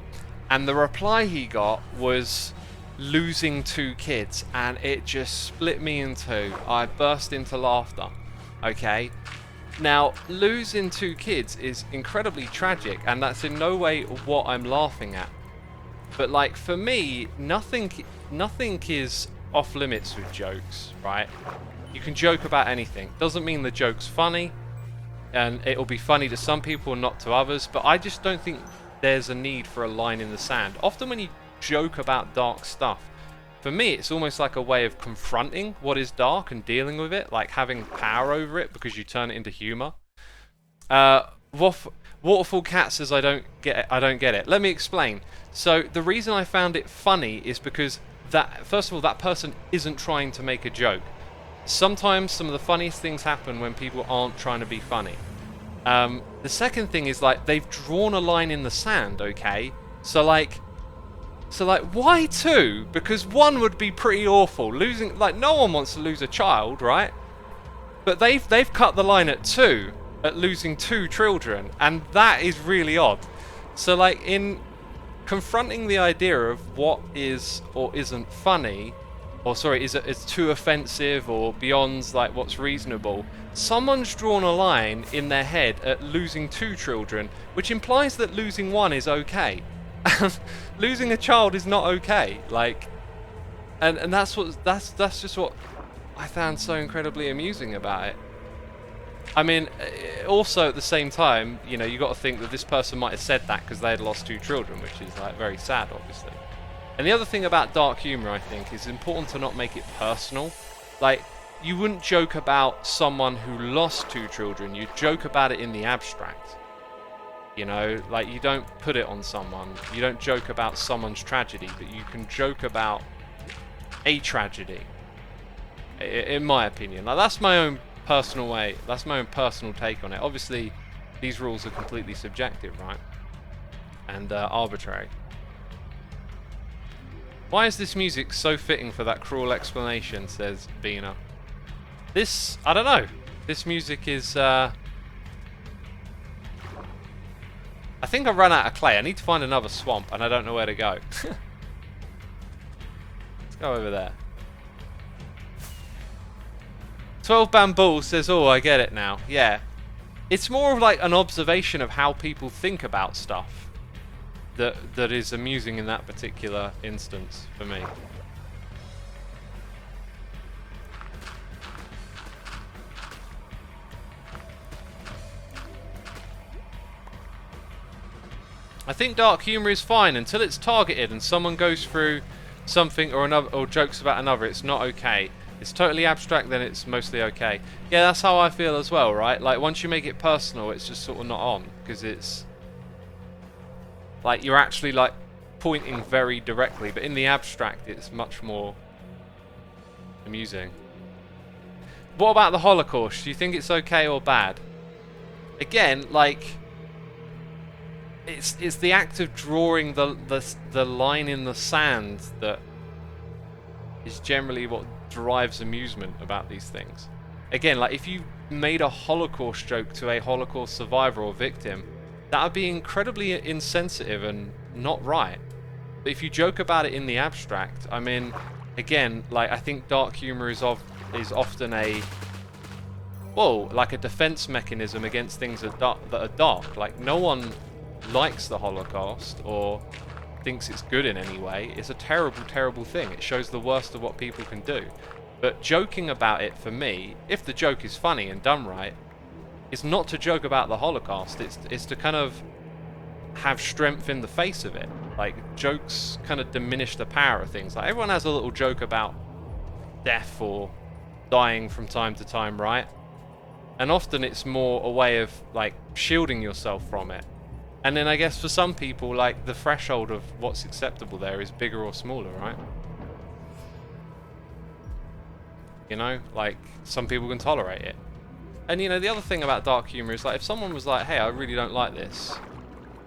And the reply he got was losing 2 kids, and it just split me in two. I burst into laughter. Okay? Now, losing 2 kids is incredibly tragic, and that's in no way what I'm laughing at. But like, for me, nothing is off limits with jokes, right? You can joke about anything. Doesn't mean the joke's funny, and it'll be funny to some people and not to others, but I just don't think there's a need for a line in the sand. Often when you joke about dark stuff, for me it's almost like a way of confronting what is dark and dealing with it, like having power over it because you turn it into humor. Waterfall Cat says I don't get it. Let me explain. So the reason I found it funny is because that, first of all, that person isn't trying to make a joke. Sometimes some of the funniest things happen when people aren't trying to be funny. The second thing is, like, they've drawn a line in the sand, okay? So like, why 2? Because 1 would be pretty awful. Losing, like, no one wants to lose a child, right? But they've cut the line at 2, at losing 2 children, and that is really odd. So like, in confronting the idea of what is or isn't funny, or sorry, is too offensive or beyond like what's reasonable, someone's drawn a line in their head at losing 2 children, which implies that losing 1 is okay. Losing a child is not okay. Like, and that's just what I found so incredibly amusing about it. I mean, also at the same time, you know, you got to think that this person might have said that because they had lost 2 children, which is like very sad, obviously. And the other thing about dark humor, I think, is important to not make it personal. Like, you wouldn't joke about someone who lost 2 children. You joke about it in the abstract. You know, like, you don't put it on someone. You don't joke about someone's tragedy, but you can joke about a tragedy. In my opinion. Like, that's my own personal way. That's my own personal take on it. Obviously, these rules are completely subjective, right? And arbitrary. Why is this music so fitting for that cruel explanation, says Bina. This, I don't know. This music is, I think I've run out of clay. I need to find another swamp, and I don't know where to go. Let's go over there. 12 Bamboo says, oh, I get it now. Yeah. It's more of like an observation of how people think about stuff that is amusing in that particular instance for me. I think dark humor is fine until it's targeted and someone goes through something or another, or jokes about another. It's not okay. It's totally abstract, then it's mostly okay. Yeah, that's how I feel as well, right? Like, once you make it personal, it's just sort of not on, because it's like you're actually like pointing very directly, but in the abstract it's much more amusing. What about the Holocaust? Do you think it's okay or bad? Again, like, it's the act of drawing the line in the sand that is generally what drives amusement about these things. Again, like, if you made a Holocaust joke to a Holocaust survivor or victim, that would be incredibly insensitive and not right. But if you joke about it in the abstract, I mean, again, like, I think dark humor is often a, well, like a defense mechanism against things that are dark. Like, no one likes the Holocaust or thinks it's good in any way. It's a terrible, terrible thing. It shows the worst of what people can do. But joking about it, for me, if the joke is funny and done right, is not to joke about the Holocaust. It's to kind of have strength in the face of it. Like, jokes kind of diminish the power of things. Like, everyone has a little joke about death or dying from time to time, right? And often it's more a way of, like, shielding yourself from it. And then I guess for some people, like, the threshold of what's acceptable there is bigger or smaller, right? You know, like, some people can tolerate it. And, you know, the other thing about dark humor is, like, if someone was like, hey, I really don't like this,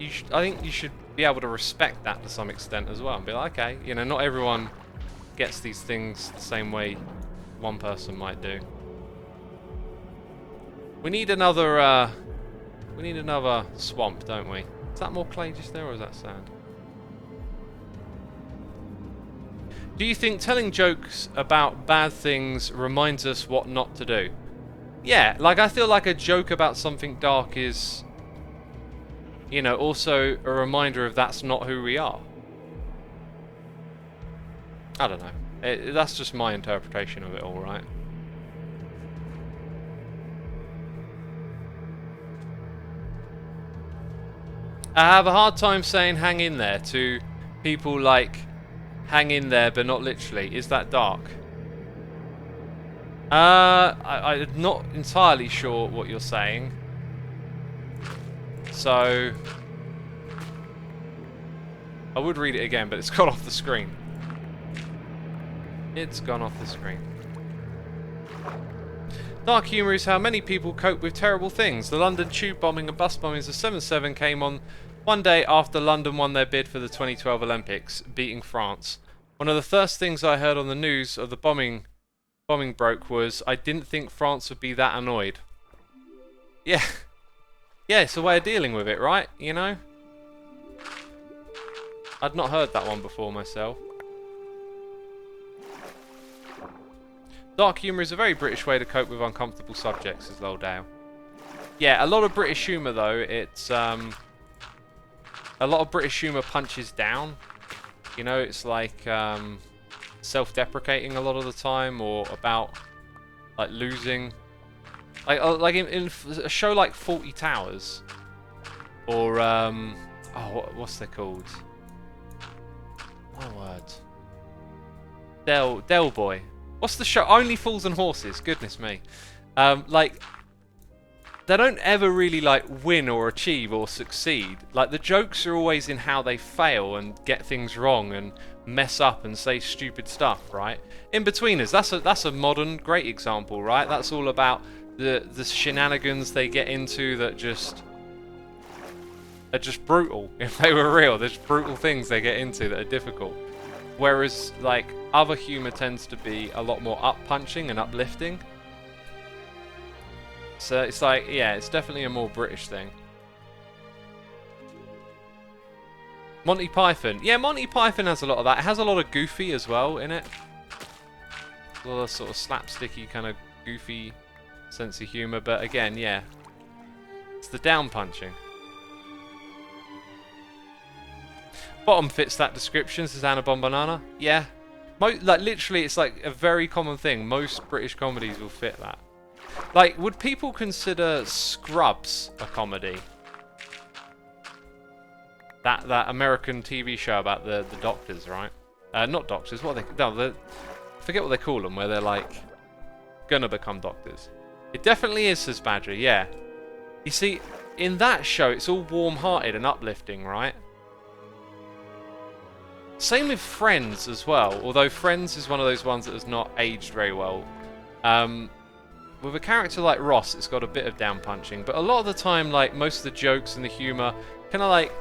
I think you should be able to respect that to some extent as well. And be like, okay, you know, not everyone gets these things the same way one person might do. We need another swamp, don't we? Is that more clay just there, or is that sand? Do you think telling jokes about bad things reminds us what not to do? Yeah, like, I feel like a joke about something dark is, you know, also a reminder of that's not who we are. I don't know. That's just my interpretation of it all, right? I have a hard time saying hang in there to people like hang in there, but not literally. Is that dark? I'm not entirely sure what you're saying. So I would read it again, but it's gone off the screen. It's gone off the screen. Dark humour is how many people cope with terrible things. The London tube bombing and bus bombings of 7/7 came on one day after London won their bid for the 2012 Olympics, beating France. One of the first things I heard on the news of the bombing broke was, I didn't think France would be that annoyed. Yeah. Yeah, it's a way of dealing with it, right? You know? I'd not heard that one before myself. Dark humour is a very British way to cope with uncomfortable subjects, says Loldale. Yeah, a lot of British humour though, it's a lot of British humour punches down. You know, it's like self-deprecating a lot of the time, or about like losing. Like in a show like 40 Towers, or what's they called? Oh word. Del Boy. What's the show? Only Fools and Horses. Goodness me. Like, they don't ever really like win or achieve or succeed. Like, the jokes are always in how they fail and get things wrong and mess up and say stupid stuff, right? In-Betweeners, that's a modern great example, right? That's all about the shenanigans they get into that are just brutal. If they were real, there's brutal things they get into that are difficult. Whereas, like, other humour tends to be a lot more up-punching and uplifting. So it's like, yeah, it's definitely a more British thing. Monty Python. Yeah, Monty Python has a lot of that. It has a lot of goofy as well in it. A lot of sort of slapsticky, kind of goofy sense of humour. But again, yeah, it's the down-punching. Bottom fits that description, says Anna Bombanana. Yeah. Like, literally, it's like a very common thing. Most British comedies will fit that. Like, would people consider Scrubs a comedy? That American TV show about the doctors, right? Not doctors, what are they... No, forget what they call them, where they're, like, gonna become doctors. It definitely is, says Badger, yeah. You see, in that show, it's all warm-hearted and uplifting, right? Same with Friends as well, although Friends is one of those ones that has not aged very well. With a character like Ross, it's got a bit of down-punching, but a lot of the time, like, most of the jokes and the humour, kind of like,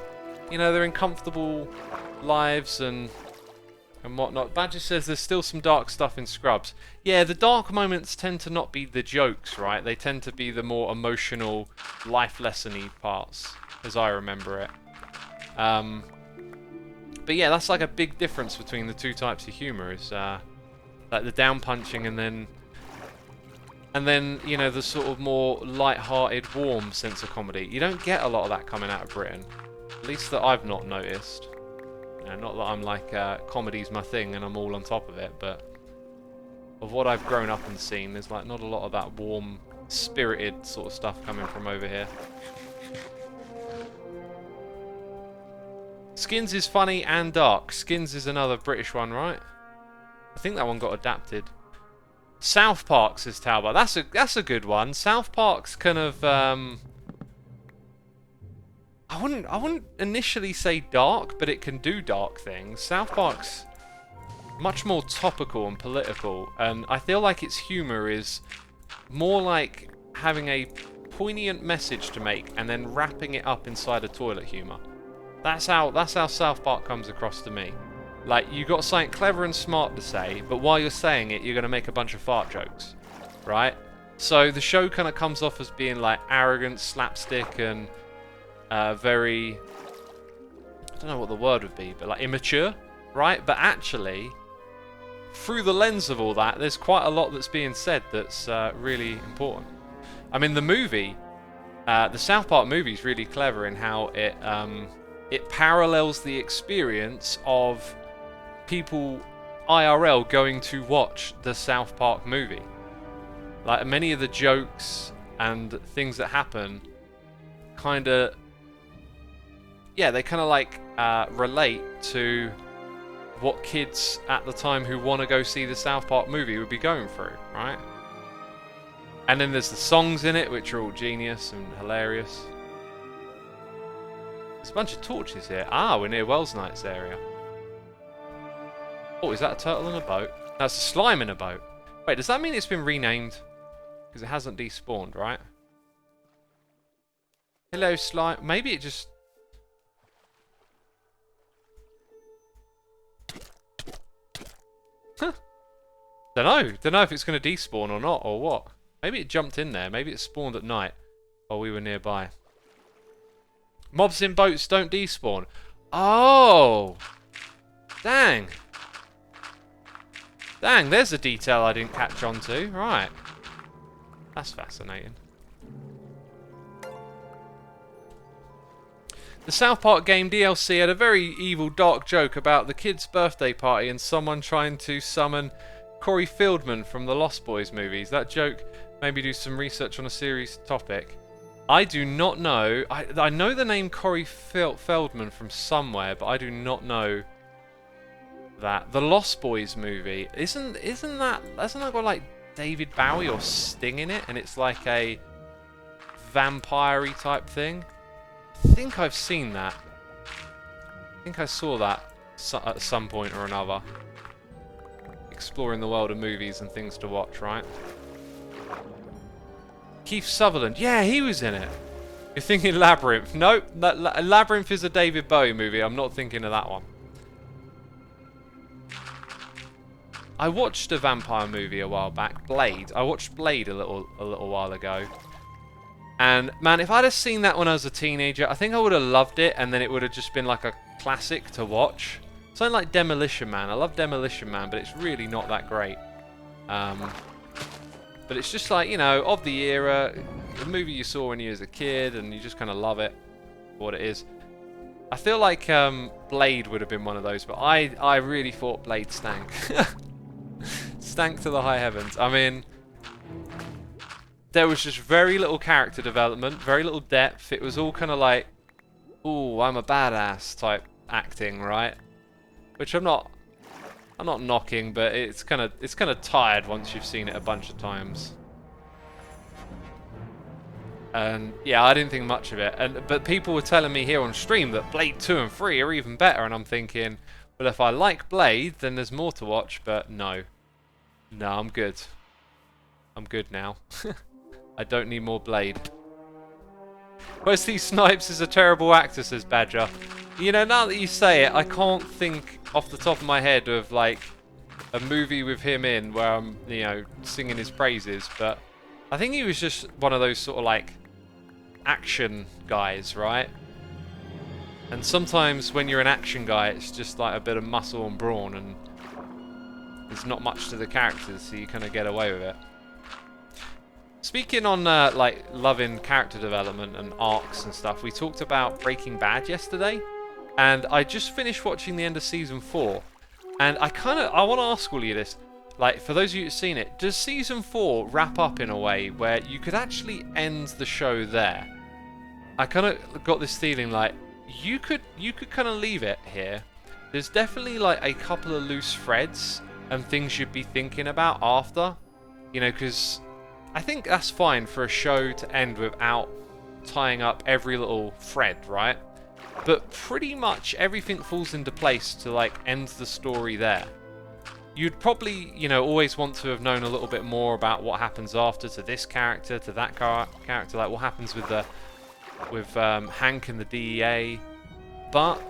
you know, they're in comfortable lives and whatnot. Badger says there's still some dark stuff in Scrubs. Yeah, the dark moments tend to not be the jokes, right? They tend to be the more emotional, life lesson-y parts, as I remember it. But yeah, that's like a big difference between the two types of humour, is like the down-punching and then, you know, the sort of more light-hearted, warm sense of comedy. You don't get a lot of that coming out of Britain. At least that I've not noticed. You know, not that I'm like, comedy's my thing and I'm all on top of it, but of what I've grown up and seen, there's like not a lot of that warm, spirited sort of stuff coming from over here. Skins is funny and dark. Skins is another British one, right? I think that one got adapted. South Park, says Talbot. That's a good one. South Park's kind of I wouldn't initially say dark, but it can do dark things. South Park's much more topical and political, and I feel like its humour is more like having a poignant message to make and then wrapping it up inside a toilet humour. That's how South Park comes across to me. Like, you got something clever and smart to say, but while you're saying it, you're going to make a bunch of fart jokes, right? So the show kind of comes off as being like arrogant, slapstick, and very, I don't know what the word would be, but like immature, right? But actually, through the lens of all that, there's quite a lot that's being said that's really important. I mean, the movie, the South Park movie is really clever in how it parallels the experience of people IRL going to watch the South Park movie. Like, many of the jokes and things that happen kind of, yeah, they kind of like relate to what kids at the time who want to go see the South Park movie would be going through, right? And then there's the songs in it, which are all genius and hilarious. There's a bunch of torches here. Ah, we're near Wells Knight's area. Oh, is that a turtle in a boat? That's a slime in a boat. Wait, does that mean it's been renamed? Because it hasn't despawned, right? Hello, slime. Maybe it just... Huh. Don't know if it's going to despawn or not, or what. Maybe it jumped in there. Maybe it spawned at night while we were nearby. Mobs in boats don't despawn. Oh! Dang. Dang, there's a detail I didn't catch on to. Right. That's fascinating. The South Park game DLC had a very evil, dark joke about the kid's birthday party and someone trying to summon Corey Feldman from the Lost Boys movies. That joke made me do some research on a series topic. I do not know. I know the name Corey Feldman from somewhere, but I do not know that. The Lost Boys movie, isn't that got like David Bowie or Sting in it, and it's like a vampire-y type thing? I think I've seen that. I think I saw that at some point or another. Exploring the world of movies and things to watch, right? Keith Sutherland. Yeah, he was in it. You're thinking Labyrinth. Nope. Labyrinth is a David Bowie movie. I'm not thinking of that one. I watched a vampire movie a while back, Blade. I watched Blade a little while ago. And man, if I'd have seen that when I was a teenager, I think I would have loved it, and then it would have just been like a classic to watch. Something like Demolition Man. I love Demolition Man, but it's really not that great. But it's just like, you know, of the era, the movie you saw when you was a kid, and you just kind of love it for what it is. I feel like Blade would have been one of those, but I really thought Blade stank. Stank to the high heavens. I mean, there was just very little character development, very little depth. It was all kind of like, ooh, I'm a badass type acting, right? Which I'm not knocking, but it's kind of tired once you've seen it a bunch of times. And yeah, I didn't think much of it. But people were telling me here on stream that Blade 2 and 3 are even better, and I'm thinking, well, if I like Blade, then there's more to watch. But no, I'm good. I'm good now. I don't need more Blade. Wesley Snipes is a terrible actor, says Badger. You know, now that you say it, I can't think off the top of my head of like a movie with him in where I'm, you know, singing his praises, but I think he was just one of those sort of like action guys, right? And sometimes when you're an action guy, it's just like a bit of muscle and brawn, and there's not much to the characters, so you kind of get away with it. Speaking on like loving character development and arcs and stuff, we talked about Breaking Bad yesterday, and I just finished watching the end of season 4, and I want to ask all of you this, like, for those of you who've seen it, does season 4 wrap up in a way where you could actually end the show there? I kind of got this feeling like you could kind of leave it here. There's definitely like a couple of loose threads and things you'd be thinking about after, you know, because I think that's fine for a show to end without tying up every little thread, right? But pretty much everything falls into place to like end the story there. you'd probably, you know, always want to have known a little bit more about what happens after to this character, to that character, like what happens with the Hank and the DEA. But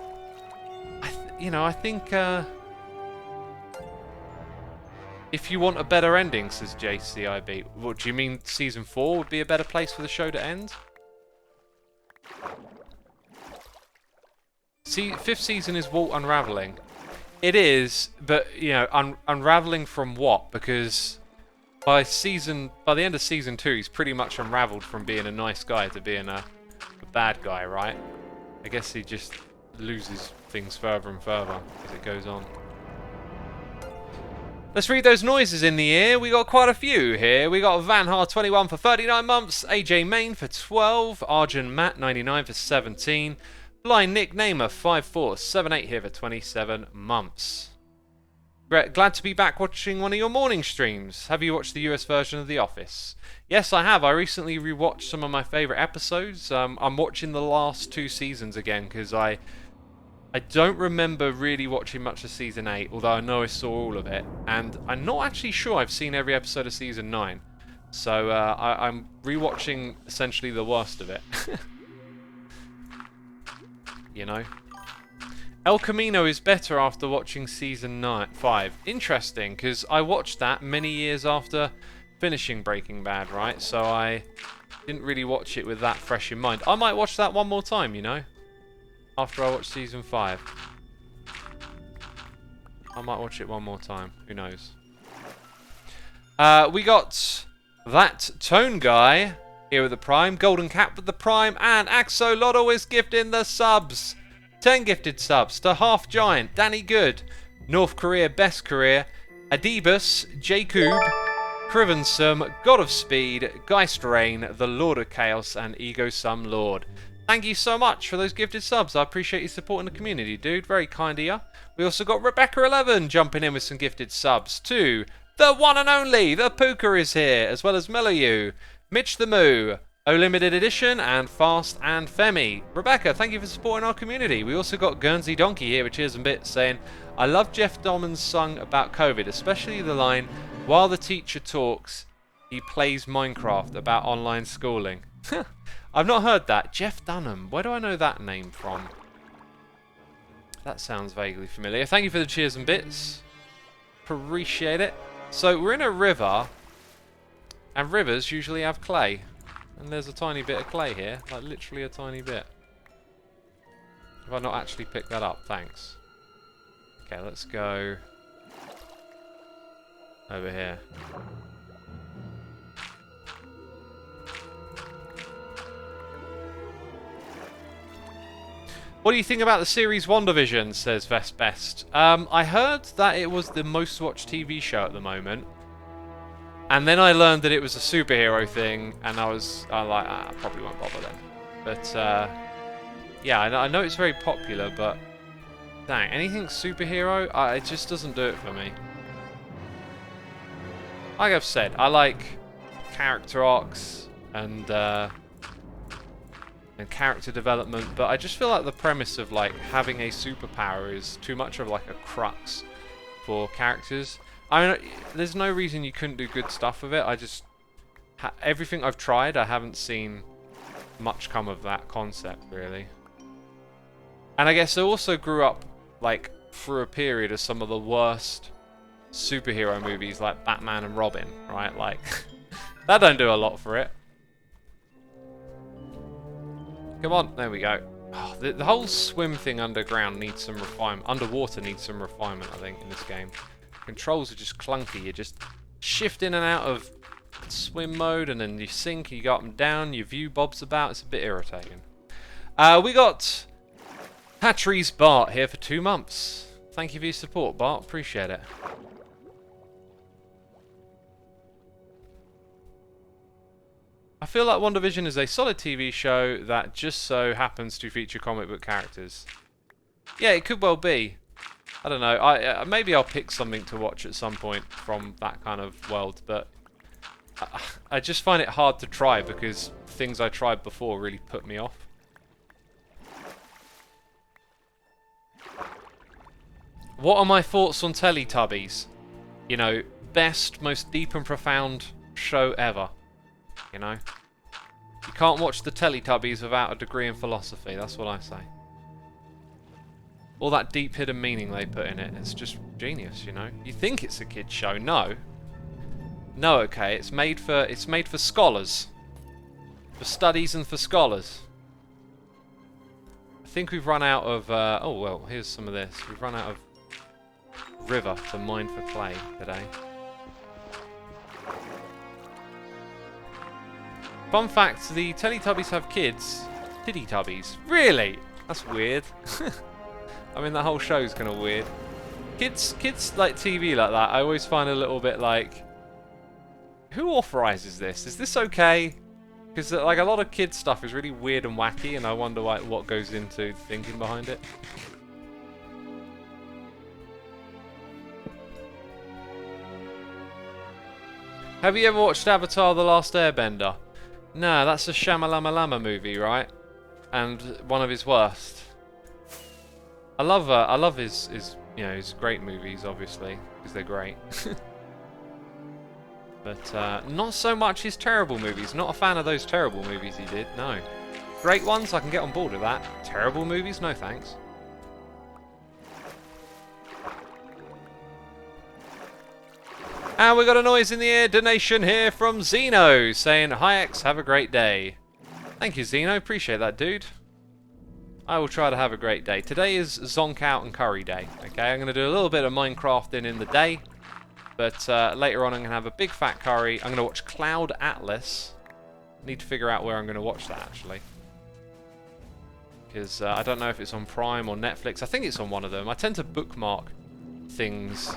I think if you want a better ending, says JCIB. What do you mean? Season 4 would be a better place for the show to end? See, 5th season is Walt unraveling. It is, but you know, unraveling from what? Because by the end of season 2, he's pretty much unraveled from being a nice guy to being a bad guy, right? I guess he just loses things further and further as it goes on. Let's read those noises in the ear. We got quite a few here. We got Vanhar21 for 39 months, AJ Main for 12, Arjun Matt 99 for 17, Blind Nick Namer 5478 here for 27 months. Glad to be back watching one of your morning streams. Have you watched the US version of The Office? Yes, I have. I recently rewatched some of my favourite episodes. I'm watching the last 2 seasons again because I don't remember really watching much of Season 8, although I know I saw all of it. And I'm not actually sure I've seen every episode of Season 9. So I'm rewatching essentially the worst of it. You know? El Camino is better after watching Season 5. Interesting, because I watched that many years after finishing Breaking Bad, right? So I didn't really watch it with that fresh in mind. I might watch that one more time, you know? After I watch Season 5. I might watch it one more time. Who knows? We got that Tone Guy here with the Prime. Golden Cap with the Prime. And Axolotl is gifting the subs. 10 gifted subs to Half Giant, Danny Good, North Korea Best Career, Adibus, Jacob, Crivensome, God of Speed, Geist Rain, The Lord of Chaos, and Ego Sum Lord. Thank you so much for those gifted subs. I appreciate you supporting the community, dude. Very kind of you. We also got Rebecca11 jumping in with some gifted subs too. The one and only, the Puka is here, as well as Meloyu, Mitch the Moo, O Limited Edition, and Fast and Femi. Rebecca, thank you for supporting our community. We also got Guernsey Donkey here with Cheers and Bits saying, I love Jeff Doman's song about COVID, especially the line, while the teacher talks, he plays Minecraft about online schooling. I've not heard that. Jeff Dunham. Where do I know that name from? That sounds vaguely familiar. Thank you for the cheers and bits. Appreciate it. So we're in a river, and rivers usually have clay. And there's a tiny bit of clay here, like literally a tiny bit. Have I not actually picked that up? Thanks. Okay, let's go over here. What do you think about the series WandaVision, says Vest Best. I heard that it was the most watched TV show at the moment. And then I learned that it was a superhero thing, and I like, I probably won't bother then. But, yeah, I know it's very popular, but dang, anything superhero, it just doesn't do it for me. Like I've said, I like character arcs and character development, but I just feel like the premise of like having a superpower is too much of like a crux for characters. I mean, there's no reason you couldn't do good stuff with it. I just everything I've tried, I haven't seen much come of that concept really. And I guess I also grew up like through a period of some of the worst superhero movies like Batman and Robin, right? Like that don't do a lot for it. Come on, there we go. Oh, the whole swim thing underground needs some refinement. Underwater needs some refinement, I think, in this game. Controls are just clunky. You just shift in and out of swim mode, and then you sink, you go up and down, your view bobs about. It's a bit irritating. We got Hatcheries Bart here for 2 months. Thank you for your support, Bart. Appreciate it. I feel like WandaVision is a solid TV show that just so happens to feature comic book characters. Yeah, it could well be. I don't know. Maybe I'll pick something to watch at some point from that kind of world, but I just find it hard to try because things I tried before really put me off. What are my thoughts on Teletubbies? you know, best, most deep and profound show ever. You know? You can't watch the Teletubbies without a degree in philosophy, that's what I say. All that deep hidden meaning they put in it, it's just genius, you know? You think it's a kid's show, no. No, okay, it's made for scholars. For studies and for scholars. I think we've run out of, oh well, here's some of this. We've run out of river to mine for clay today. Fun fact, the Teletubbies have kids. Titty-tubbies. Really? That's weird. I mean, the whole show's kind of weird. Kids like TV like that, I always find a little bit like, who authorizes this? Is this okay? Because like a lot of kids stuff is really weird and wacky, and I wonder what goes into thinking behind it. Have you ever watched Avatar: The Last Airbender? No, that's a Shamalama movie, right? And one of his worst. I love his you know, his great movies, obviously, because they're great. But not so much his terrible movies. Not a fan of those terrible movies he did, no. Great ones, I can get on board with that. Terrible movies, no thanks. And we got a noise in the air donation here from Zeno, saying, "Hi X, have a great day." Thank you, Zeno. Appreciate that, dude. I will try to have a great day. Today is Zonk Out and Curry Day. Okay, I'm going to do a little bit of Minecrafting in the day. But later on I'm going to have a big fat curry. I'm going to watch Cloud Atlas. Need to figure out where I'm going to watch that, actually. Because I don't know if it's on Prime or Netflix. I think it's on one of them. I tend to bookmark things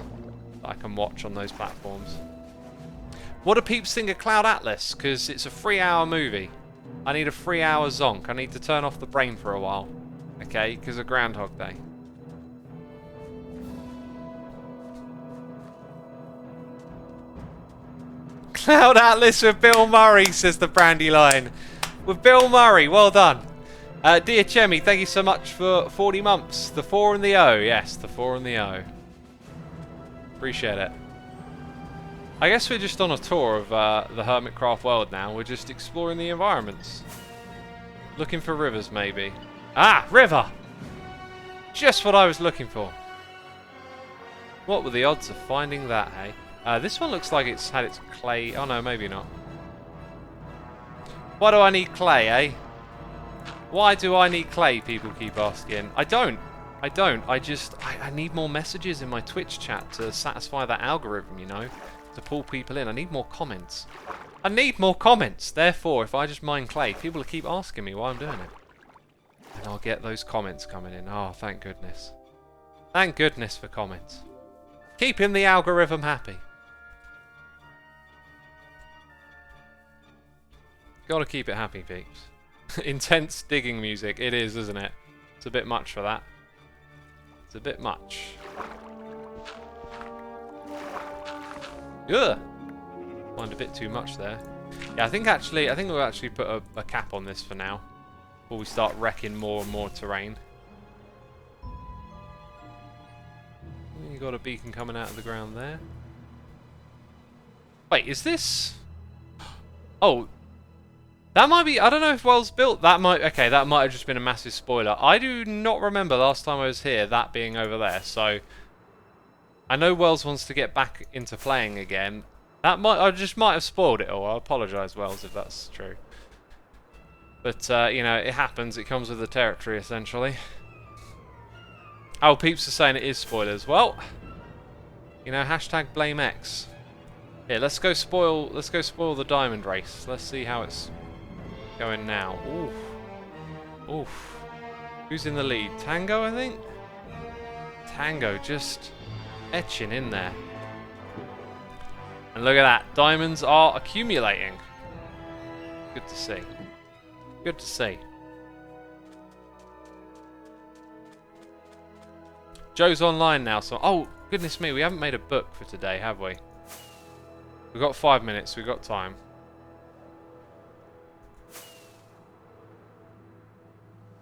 that I can watch on those platforms. What do peeps think of Cloud Atlas? Because it's a 3-hour movie. I need a 3-hour zonk. I need to turn off the brain for a while. Okay, because of Groundhog Day. Cloud Atlas with Bill Murray, says the Brandy line. With Bill Murray, well done. Dear Chemi, thank you so much for 40 months. The 4 and the O, yes, the 4 and the O. Appreciate it. I guess we're just on a tour of the Hermitcraft world now. We're just exploring the environments. Looking for rivers, maybe. Ah, river! Just what I was looking for. What were the odds of finding that, hey? This one looks like it's had its clay. Oh no, maybe not. Why do I need clay, eh? Why do I need clay, people keep asking. I don't. I need more messages in my Twitch chat to satisfy that algorithm, you know? To pull people in. I need more comments. I need more comments! Therefore, if I just mine clay, people will keep asking me why I'm doing it. And I'll get those comments coming in. Oh, thank goodness. Thank goodness for comments. Keeping the algorithm happy. Gotta keep it happy, peeps. Intense digging music. It is, isn't it? It's a bit much for that. It's a bit much. Ugh! Find a bit too much there. Yeah, I think we'll actually put a cap on this for now. Before we start wrecking more and more terrain. You got a beacon coming out of the ground there. Wait, is this... Oh, that might be... I don't know if Wells built... That might... Okay, that might have just been a massive spoiler. I do not remember last time I was here that being over there, so... I know Wells wants to get back into playing again. That might... I just might have spoiled it all. I apologise, Wells, if that's true. But, you know, it happens. It comes with the territory, essentially. Oh, peeps are saying it is spoilers. Well, you know, hashtag blame X. Here, let's go spoil the diamond race. Let's see how it's going now. Oof. Oof. Who's in the lead? Tango, I think? Tango just etching in there. And look at that. Diamonds are accumulating. Good to see. Good to see. Joe's online now, so... Oh, goodness me, we haven't made a book for today, have we? We've got 5 minutes, we've got time.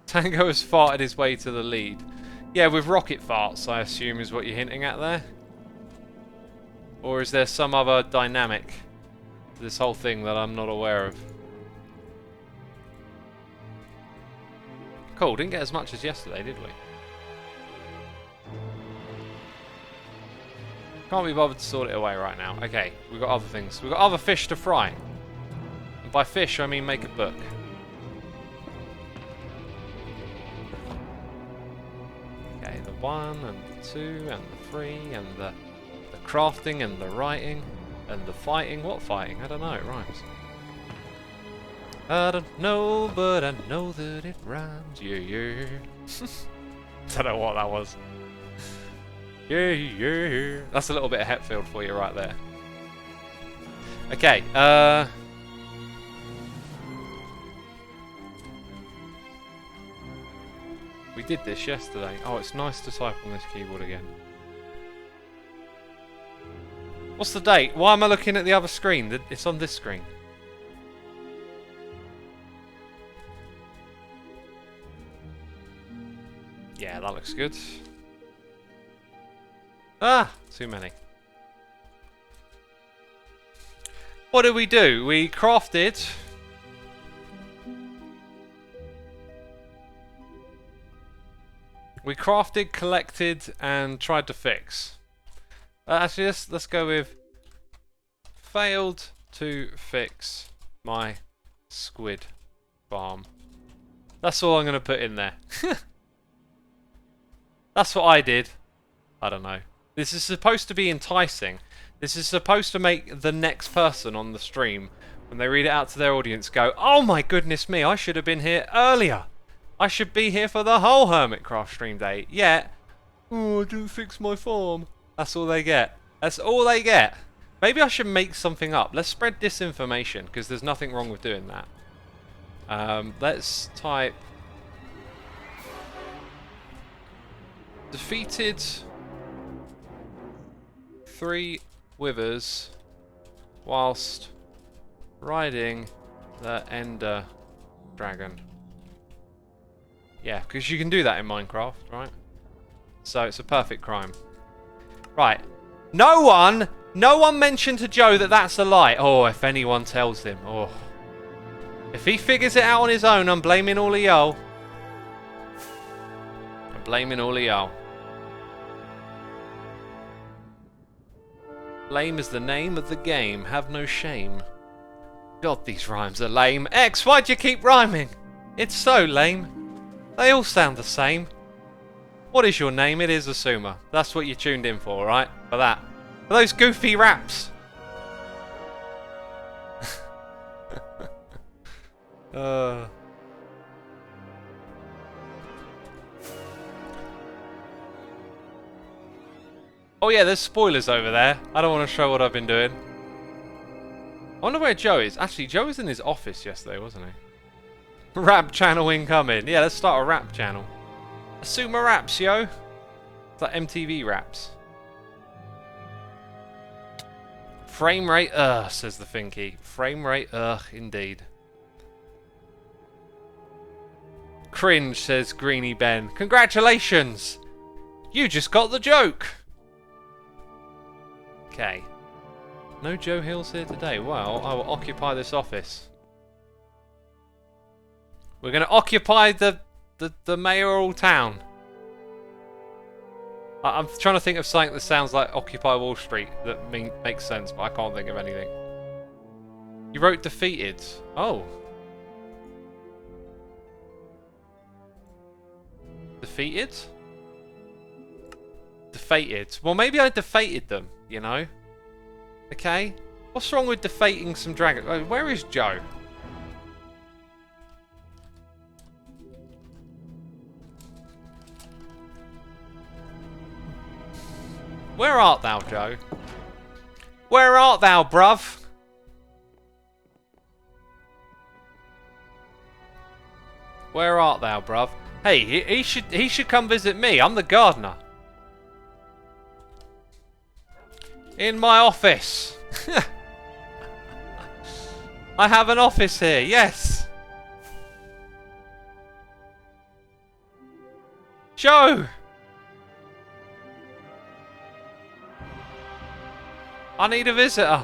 Tango has farted his way to the lead. Yeah, with rocket farts, I assume, is what you're hinting at there. Or is there some other dynamic to this whole thing that I'm not aware of? Cool, didn't get as much as yesterday, did we? Can't be bothered to sort it away right now. Okay, we've got other things. We've got other fish to fry. And by fish, I mean make a book. Okay, the 1 and the 2 and the 3 and the crafting and the writing and the fighting. What fighting? I don't know, it rhymes. I don't know, but I know that it rhymes. Yeah, yeah. Don't know what that was. Yeah, yeah. That's a little bit of Hetfield for you right there. Okay, we did this yesterday. Oh, it's nice to type on this keyboard again. What's the date? Why am I looking at the other screen? It's on this screen. Yeah, that looks good. Ah, too many. What did we do? We crafted... We crafted, collected, and tried to fix. Actually, let's go with... Failed to fix my squid farm. That's all I'm going to put in there. That's what I did. I don't know. This is supposed to be enticing. This is supposed to make the next person on the stream, when they read it out to their audience, go, oh my goodness me, I should have been here earlier. I should be here for the whole Hermitcraft stream day. Yet, oh, I didn't fix my farm. That's all they get. That's all they get. Maybe I should make something up. Let's spread disinformation, because there's nothing wrong with doing that. Let's type... Defeated 3 withers whilst riding the Ender Dragon. Yeah, because you can do that in Minecraft, right? So it's a perfect crime. Right. No one mentioned to Joe that that's a lie. Oh, if anyone tells him. Oh. If he figures it out on his own, I'm blaming all of y'all. I'm blaming all of y'all. Lame is the name of the game. Have no shame. God, these rhymes are lame. X, why'd you keep rhyming? It's so lame. They all sound the same. What is your name? It is Xisuma. That's what you tuned in for, right? For that. For those goofy raps. Oh yeah, there's spoilers over there. I don't want to show what I've been doing. I wonder where Joe is. Actually, Joe was in his office yesterday, wasn't he? Rap channel incoming. Yeah, let's start a rap channel. Xisuma raps, yo. It's like MTV raps. Frame rate, says the Finky. Frame rate, indeed. Cringe, says Greeny Ben. Congratulations! You just got the joke! Okay. No Joe Hills here today. Well, I will occupy this office. We're going to occupy the mayoral town. I'm trying to think of something that sounds like Occupy Wall Street that makes sense, but I can't think of anything. You wrote defeated. Oh. Defeated? Defeated. Well, maybe I defeated them, you know? Okay. What's wrong with defeating some dragons? Oh, where is Joe? Where art thou, Joe? Where art thou, bruv? Where art thou, bruv? Hey, he should come visit me. I'm the gardener. In my office. I have an office here. Yes. Joe. I need a visitor.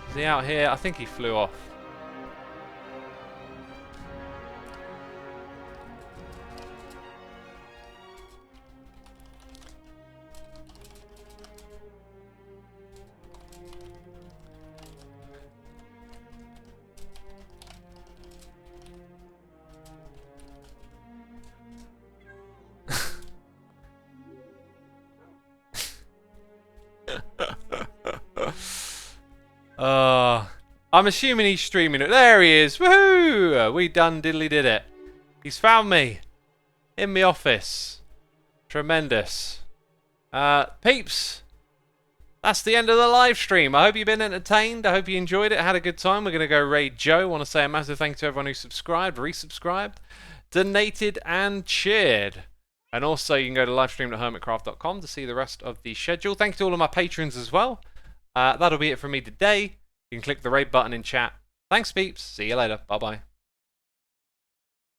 Is he out here? I think he flew off. I'm assuming he's streaming it. There he is. Woohoo! We done diddly did it. He's found me. In my office. Tremendous. Peeps. That's the end of the live stream. I hope you've been entertained. I hope you enjoyed it. Had a good time. We're going to go raid Joe. I want to say a massive thank you to everyone who subscribed, resubscribed, donated, and cheered. And also, you can go to livestream.hermitcraft.com to see the rest of the schedule. Thank you to all of my patrons as well. That'll be it from me today. You can click the raid button in chat. Thanks, peeps. See you later. Bye-bye.